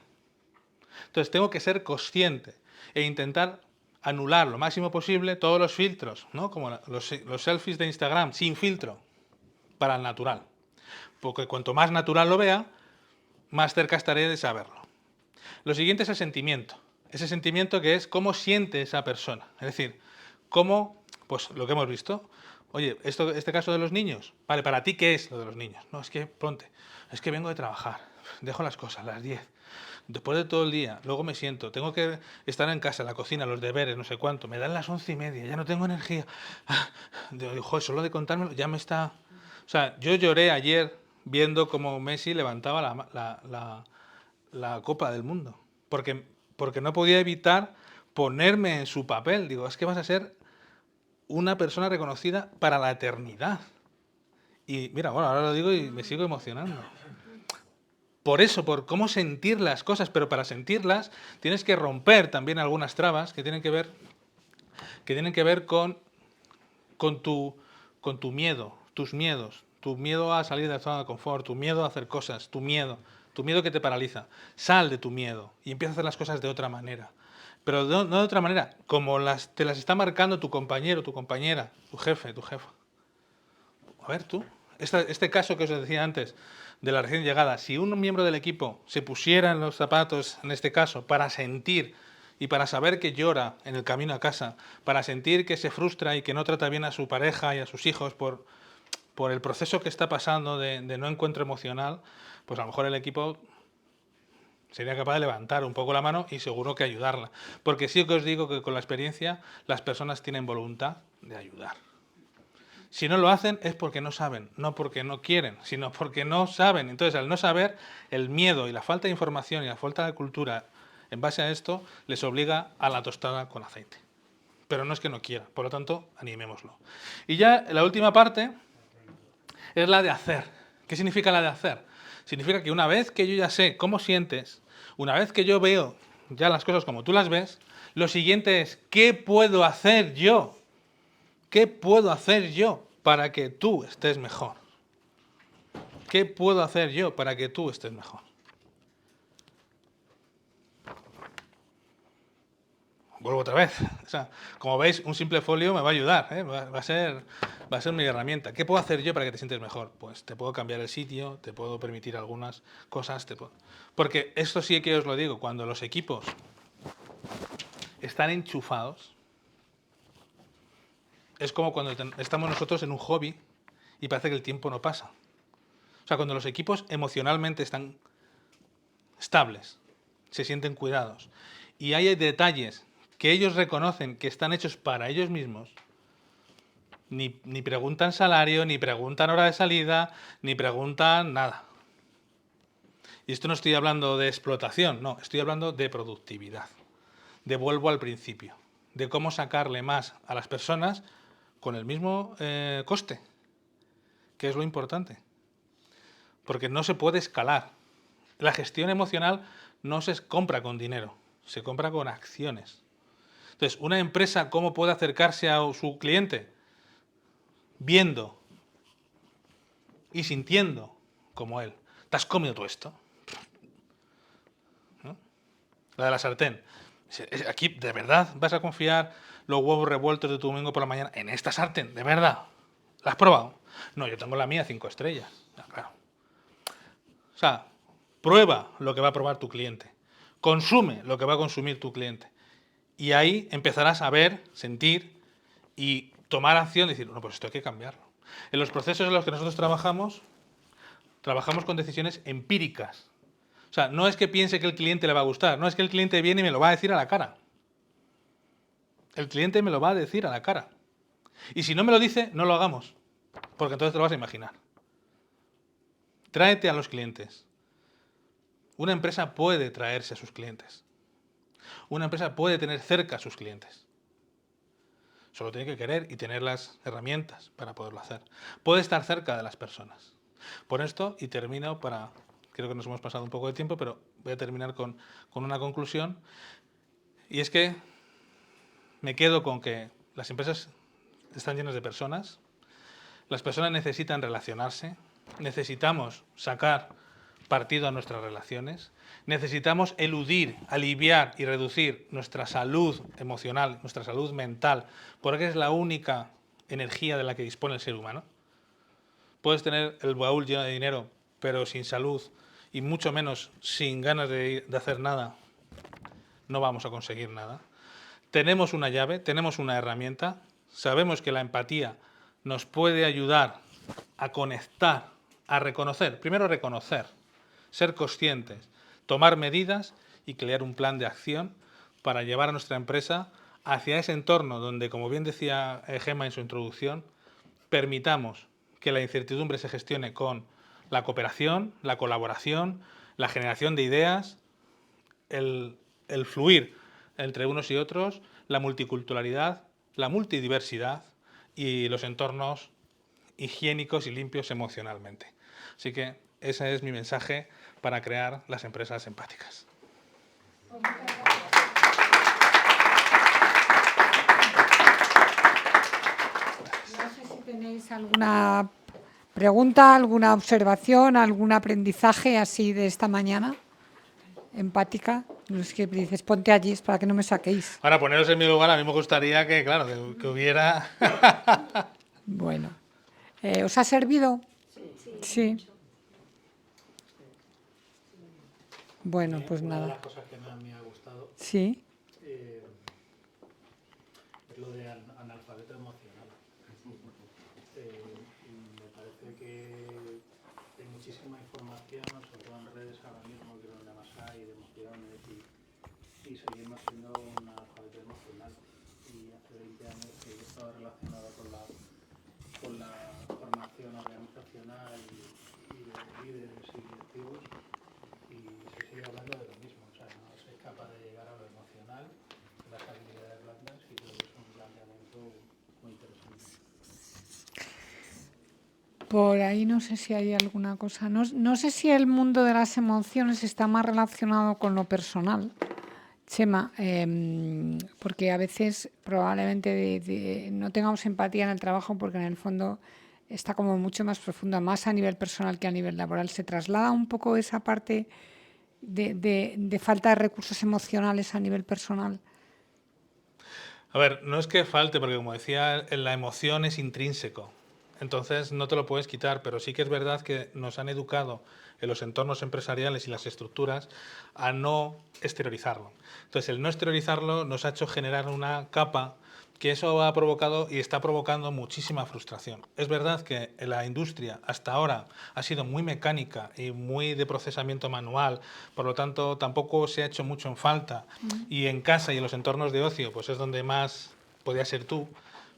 Entonces tengo que ser consciente e intentar anular lo máximo posible todos los filtros, ¿no? Como los selfies de Instagram, sin filtro, para el natural. Porque cuanto más natural lo vea, más cerca estaré de saberlo. Lo siguiente es el sentimiento. Ese sentimiento que es cómo siente esa persona. Es decir, cómo, pues lo que hemos visto. Oye, este caso de los niños. Vale, ¿para ti qué es lo de los niños? No, es que, ponte, es que vengo de trabajar, dejo las cosas a las 10. Después de todo el día, luego me siento, tengo que estar en casa, en la cocina, los deberes, no sé cuánto, me dan las 11:30, ya no tengo energía. Digo, joder, solo de contármelo ya me está... O sea, yo lloré ayer viendo cómo Messi levantaba la Copa del Mundo, porque no podía evitar ponerme en su papel. Digo, es que vas a ser una persona reconocida para la eternidad. Y mira, bueno, ahora lo digo y me sigo emocionando. Por eso, por cómo sentir las cosas, pero para sentirlas tienes que romper también algunas trabas que tienen que ver con tu miedo, tus miedos, tu miedo a salir de la zona de confort, tu miedo a hacer cosas, tu miedo que te paraliza. Sal de tu miedo y empieza a hacer las cosas de otra manera. Pero no de otra manera, como te las está marcando tu compañero, tu compañera, tu jefe, tu jefa. A ver tú, este caso que os decía antes, de la recién llegada, si un miembro del equipo se pusiera en los zapatos, en este caso, para sentir y para saber que llora en el camino a casa, para sentir que se frustra y que no trata bien a su pareja y a sus hijos por el proceso que está pasando de no encuentro emocional, pues a lo mejor el equipo sería capaz de levantar un poco la mano y seguro que ayudarla. Porque sí que os digo que con la experiencia las personas tienen voluntad de ayudar. Si no lo hacen es porque no saben, no porque no quieren, sino porque no saben. Entonces, al no saber, el miedo y la falta de información y la falta de cultura en base a esto les obliga a la tostada con aceite. Pero no es que no quiera, por lo tanto, animémoslo. Y ya la última parte es la de hacer. ¿Qué significa la de hacer? Significa que una vez que yo ya sé cómo sientes, una vez que yo veo ya las cosas como tú las ves, lo siguiente es, ¿qué puedo hacer yo? ¿Qué puedo hacer yo para que tú estés mejor? ¿Qué puedo hacer yo para que tú estés mejor? Vuelvo otra vez. O sea, como veis, un simple folio me va a ayudar, ¿eh? Va a ser mi herramienta. ¿Qué puedo hacer yo para que te sientes mejor? Pues te puedo cambiar el sitio, te puedo permitir algunas cosas. Porque esto sí que os lo digo, cuando los equipos están enchufados, es como cuando estamos nosotros en un hobby y parece que el tiempo no pasa. O sea, cuando los equipos emocionalmente están estables, se sienten cuidados, y hay detalles que ellos reconocen que están hechos para ellos mismos, ni preguntan salario, ni preguntan hora de salida, ni preguntan nada. Y esto no estoy hablando de explotación, no, estoy hablando de productividad. Vuelvo al principio, de cómo sacarle más a las personas con el mismo coste, que es lo importante. Porque no se puede escalar. La gestión emocional no se compra con dinero, se compra con acciones. Entonces, una empresa, ¿cómo puede acercarse a su cliente? Viendo y sintiendo como él. ¿Te has comido todo esto? ¿No? La de la sartén. Aquí, ¿de verdad vas a confiar los huevos revueltos de tu domingo por la mañana en esta sartén? ¿De verdad? ¿La has probado? No, yo tengo la mía 5 estrellas. Ya, claro. O sea, prueba lo que va a probar tu cliente. Consume lo que va a consumir tu cliente. Y ahí empezarás a ver, sentir y tomar acción y decir, no, pues esto hay que cambiarlo. En los procesos en los que nosotros trabajamos con decisiones empíricas. O sea, no es que piense que el cliente le va a gustar, no es que el cliente viene y me lo va a decir a la cara. El cliente me lo va a decir a la cara. Y si no me lo dice, no lo hagamos, porque entonces te lo vas a imaginar. Tráete a los clientes. Una empresa puede traerse a sus clientes. Una empresa puede tener cerca a sus clientes. Solo tiene que querer y tener las herramientas para poderlo hacer. Puede estar cerca de las personas. Por esto, y termino creo que nos hemos pasado un poco de tiempo, pero voy a terminar con una conclusión. Y es que me quedo con que las empresas están llenas de personas, las personas necesitan relacionarse, necesitamos sacar partido a nuestras relaciones, necesitamos eludir, aliviar y reducir nuestra salud emocional, nuestra salud mental, porque es la única energía de la que dispone el ser humano. Puedes tener el baúl lleno de dinero, pero sin salud y mucho menos sin ganas de hacer nada, no vamos a conseguir nada. Tenemos una llave, tenemos una herramienta, sabemos que la empatía nos puede ayudar a conectar, a reconocer, primero reconocer, ser conscientes, tomar medidas y crear un plan de acción para llevar a nuestra empresa hacia ese entorno donde, como bien decía Gemma en su introducción, permitamos que la incertidumbre se gestione con la cooperación, la colaboración, la generación de ideas, el fluir entre unos y otros, la multiculturalidad, la multidiversidad y los entornos higiénicos y limpios emocionalmente. Así que ese es mi mensaje para crear las empresas empáticas. No sé si tenéis alguna pregunta, alguna observación, algún aprendizaje así de esta mañana empática. No es que dices, ponte allí, es para que no me saquéis. Para poneros en mi lugar, a mí me gustaría que, claro, que hubiera... Bueno, ¿os ha servido? Sí. Bueno, pues Una de nada. las cosas que más me ha gustado Sí. es lo de analfabeto emocional. Me parece que hay muchísima información, sobre todo en redes ahora mismo, que es donde más hay de emociones y seguimos siendo un analfabeto emocional. Y hace 20 años que he estado relacionado con la formación organizacional y de líderes y directivos, y se sigue hablando de lo mismo, o sea, no se es capaz de llegar a lo emocional, las habilidades blandas, y creo que es un planteamiento muy interesante. Por ahí no sé si hay alguna cosa. No sé si el mundo de las emociones está más relacionado con lo personal, Chema, porque a veces probablemente no tengamos empatía en el trabajo porque en el fondo está como mucho más profunda, más a nivel personal que a nivel laboral. ¿Se traslada un poco esa parte de falta de recursos emocionales a nivel personal? A ver, no es que falte, porque como decía, la emoción es intrínseco. Entonces no te lo puedes quitar, pero sí que es verdad que nos han educado en los entornos empresariales y las estructuras a no exteriorizarlo. Entonces el no exteriorizarlo nos ha hecho generar una capa que eso ha provocado y está provocando muchísima frustración. Es verdad que la industria hasta ahora ha sido muy mecánica y muy de procesamiento manual, por lo tanto tampoco se ha hecho mucho en falta. Y en casa y en los entornos de ocio pues es donde más podía ser tú.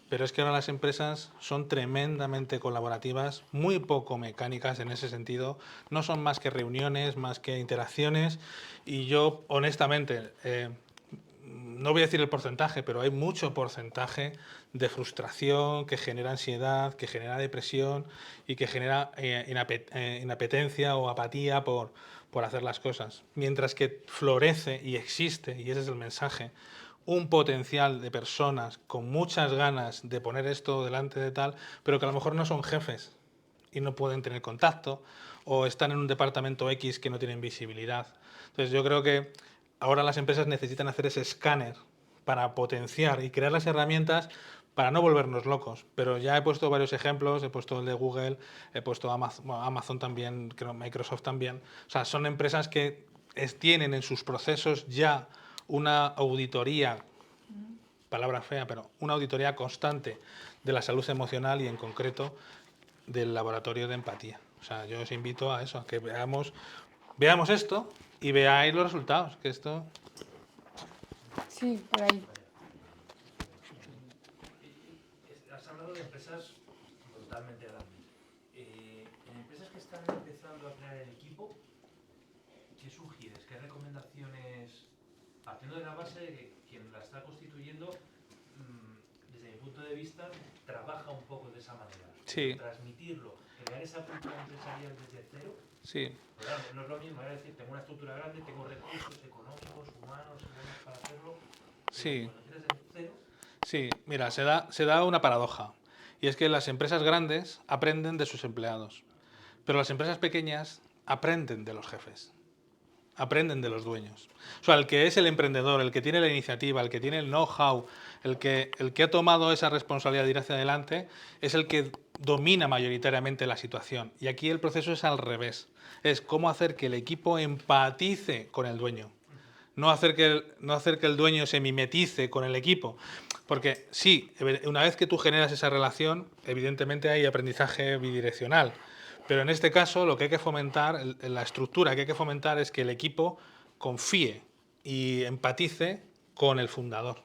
Pero es que ahora las empresas son tremendamente colaborativas, muy poco mecánicas en ese sentido. No son más que reuniones, más que interacciones. Y yo, honestamente, no voy a decir el porcentaje, pero hay mucho porcentaje de frustración que genera ansiedad, que genera depresión y que genera inapetencia o apatía por hacer las cosas. Mientras que florece y existe, y ese es el mensaje, un potencial de personas con muchas ganas de poner esto delante de tal, pero que a lo mejor no son jefes y no pueden tener contacto, o están en un departamento X que no tienen visibilidad. Entonces yo creo que ahora las empresas necesitan hacer ese escáner para potenciar y crear las herramientas para no volvernos locos. Pero ya he puesto varios ejemplos, he puesto el de Google, he puesto Amazon también, creo Microsoft también. O sea, son empresas que tienen en sus procesos ya una auditoría, palabra fea, pero una auditoría constante de la salud emocional y en concreto del laboratorio de empatía. O sea, yo os invito a eso, a que veamos esto y veáis los resultados, que esto... Sí, por ahí. Has hablado de empresas brutalmente grandes. En empresas que están empezando a crear el equipo, ¿qué sugieres? ¿Qué recomendaciones, partiendo de la base de que quien la está constituyendo desde mi punto de vista, trabaja un poco de esa manera. Sí. Transmitirlo, crear esa cultura empresarial desde cero. Sí. Pero claro, no es lo mismo, es decir, tengo una estructura grande, tengo recursos económicos, humanos para hacerlo. Sí. Cuando empiezas desde cero, Sí, mira, se da una paradoja. Y es que las empresas grandes aprenden de sus empleados, pero las empresas pequeñas aprenden de los jefes, aprenden de los dueños. O sea, el que es el emprendedor, el que tiene la iniciativa, el que tiene el know-how, el que ha tomado esa responsabilidad de ir hacia adelante, es el que domina mayoritariamente la situación. Y aquí el proceso es al revés. Es cómo hacer que el equipo empatice con el dueño. No hacer que el dueño se mimetice con el equipo. Porque sí, una vez que tú generas esa relación, evidentemente hay aprendizaje bidireccional. Pero en este caso lo que hay que fomentar, la estructura que hay que fomentar es que el equipo confíe y empatice con el fundador.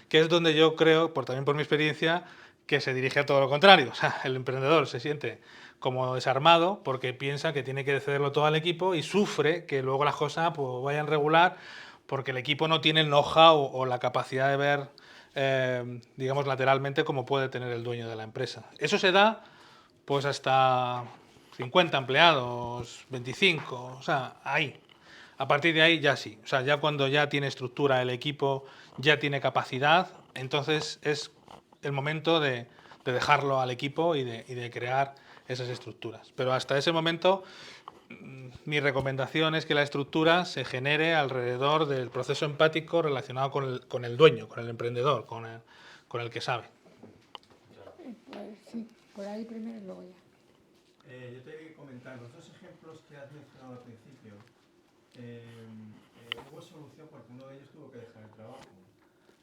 Que es donde yo creo, también por mi experiencia, que se dirige a todo lo contrario. O sea, el emprendedor se siente como desarmado porque piensa que tiene que cederlo todo al equipo y sufre que luego las cosas pues, vayan regular porque el equipo no tiene el know-how o la capacidad de ver, digamos, lateralmente como puede tener el dueño de la empresa. Eso se da pues hasta 50 empleados, 25, o sea, ahí. A partir de ahí ya sí. O sea, ya cuando ya tiene estructura el equipo, ya tiene capacidad, entonces es el momento de dejarlo al equipo y de crear esas estructuras. Pero hasta ese momento, mi recomendación es que la estructura se genere alrededor del proceso empático relacionado con el dueño, con el emprendedor, con el que sabe. Pues sí, por ahí primero y luego ya. Yo te voy a comentar, los dos ejemplos que has mencionado al principio, hubo solución porque uno de ellos tuvo que dejar el trabajo.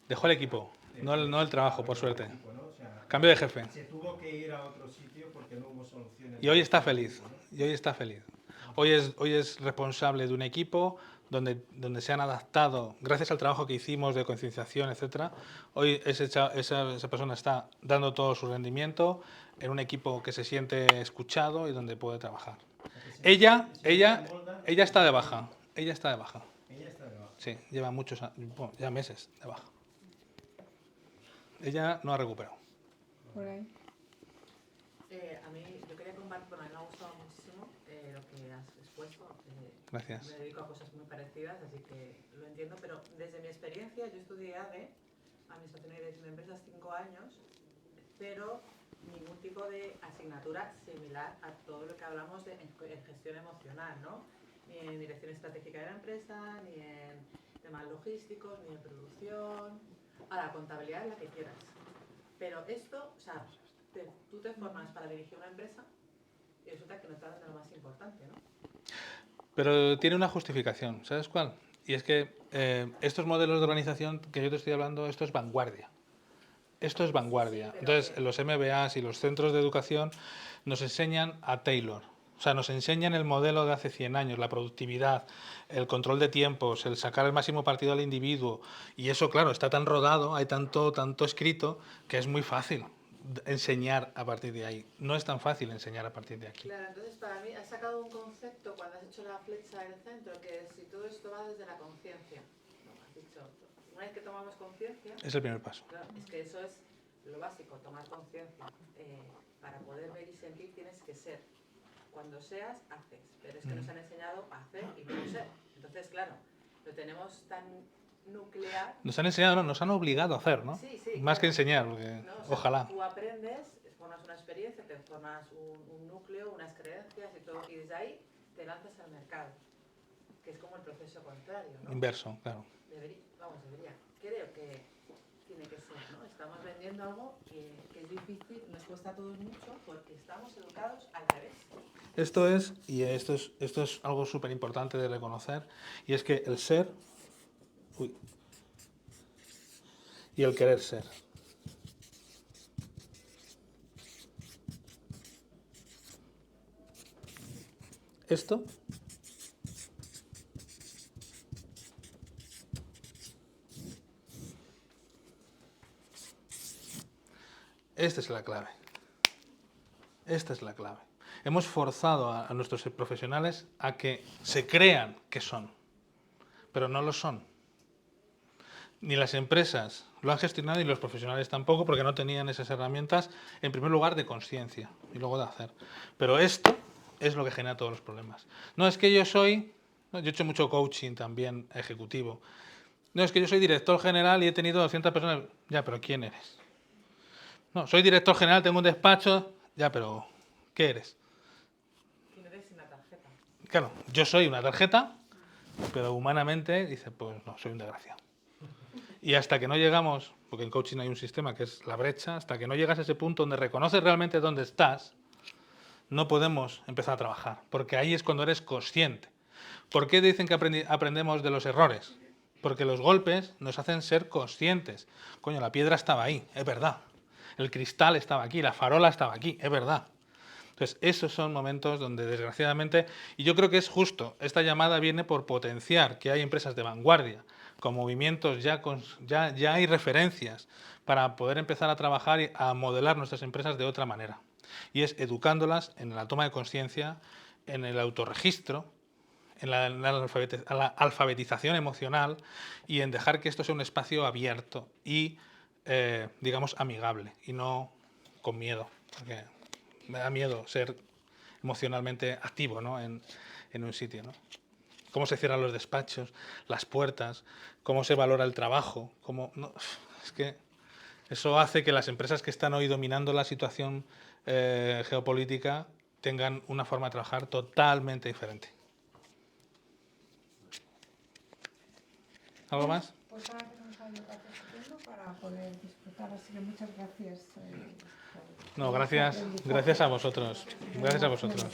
Dejó el equipo, no el trabajo, por suerte. Equipo, ¿no? O sea, Cambio de jefe. se tuvo que ir a otro sitio porque no hubo solución. Y hoy está feliz. Y hoy está feliz. Hoy es responsable de un equipo donde se han adaptado, gracias al trabajo que hicimos de concienciación, etcétera. Hoy esa persona está dando todo su rendimiento en un equipo que se siente escuchado y donde puede trabajar. Ella está de baja. Ella está de baja. Ella está de baja. Sí, lleva muchos años, bueno, ya meses de baja. Ella no ha recuperado. Por ahí. A mí, yo quería compartir, bueno, a mí me ha gustado muchísimo lo que has expuesto. Gracias. Me dedico a cosas muy parecidas, así que lo entiendo, pero desde mi experiencia, yo estudié ADE, Administración y Dirección de Empresas, 5 años, pero ningún tipo de asignatura similar a todo lo que hablamos en gestión emocional, ¿no? Ni en dirección estratégica de la empresa, ni en temas logísticos, ni en producción, a la contabilidad, la que quieras. Pero esto, o sea, tú te formas para dirigir una empresa y resulta que no te dan de lo más importante, ¿no? Pero tiene una justificación, ¿sabes cuál? Y es que estos modelos de organización que yo te estoy hablando, esto es vanguardia. Esto es vanguardia. Entonces, los MBAs y los centros de educación nos enseñan a Taylor. O sea, nos enseñan el modelo de hace 100 años, la productividad, el control de tiempos, el sacar el máximo partido al individuo. Y eso, claro, está tan rodado, hay tanto escrito, que es muy fácil enseñar a partir de ahí. No es tan fácil enseñar a partir de aquí. Claro, entonces para mí has sacado un concepto cuando has hecho la flecha del centro, que si todo esto va desde la conciencia. No, has dicho, una vez que tomamos conciencia, Es el primer paso. claro, es que eso es lo básico, tomar conciencia. Para poder ver y sentir tienes que ser. Cuando seas, haces. Pero es que nos han enseñado a hacer y no ser. Entonces, claro, lo tenemos tan nuclear. Nos han enseñado, no, nos han obligado a hacer, ¿no? Sí, sí, Más que claro. enseñar, porque ¿No? O sea, ojalá. tú aprendes, formas una experiencia, te formas un núcleo, unas creencias y todo, y desde ahí te lanzas al mercado, que es como el proceso contrario, ¿no? Inverso, claro. Debería. Creo que tiene que ser, ¿no? Estamos vendiendo algo que es difícil, nos cuesta a todos mucho, porque estamos educados al revés. Esto es algo súper importante de reconocer, y es que el ser y el querer ser. Esto esta es la clave. Esta es la clave. Hemos forzado a nuestros profesionales a que se crean que son, pero no lo son. ni las empresas lo han gestionado ni los profesionales tampoco, porque no tenían esas herramientas, en primer lugar, de conciencia y luego de hacer. Pero esto es lo que genera todos los problemas. No es que yo he hecho mucho coaching también ejecutivo. No, es que yo soy director general y he tenido 200 personas. Ya, pero ¿quién eres? No, soy director general, tengo un despacho. Ya, pero ¿qué eres? ¿Quién eres sin la tarjeta? Claro, yo soy una tarjeta, pero humanamente dice, pues no, soy un desgraciado. Y hasta que no llegamos, porque en coaching hay un sistema que es la brecha, hasta que no llegas a ese punto donde reconoces realmente dónde estás, no podemos empezar a trabajar, porque ahí es cuando eres consciente. ¿Por qué dicen que aprendemos de los errores? Porque los golpes nos hacen ser conscientes. Coño, la piedra estaba ahí, es verdad. El cristal estaba aquí, la farola estaba aquí, es verdad. Entonces, esos son momentos donde, desgraciadamente, y yo creo que es justo, esta llamada viene por potenciar que hay empresas de vanguardia, con movimientos ya hay referencias para poder empezar a trabajar y a modelar nuestras empresas de otra manera. Y es educándolas en la toma de conciencia, en el autorregistro, en la alfabetización emocional y en dejar que esto sea un espacio abierto y, digamos, amigable y no con miedo. Porque me da miedo ser emocionalmente activo, ¿no? en un sitio, ¿no? Cómo se cierran los despachos, las puertas, cómo se valora el trabajo. Es que eso hace que las empresas que están hoy dominando la situación geopolítica tengan una forma de trabajar totalmente diferente. ¿Algo más? Pues ahora tenemos a Educación Estupendo para poder disfrutar, así que muchas gracias. No, gracias a vosotros. Gracias a vosotros.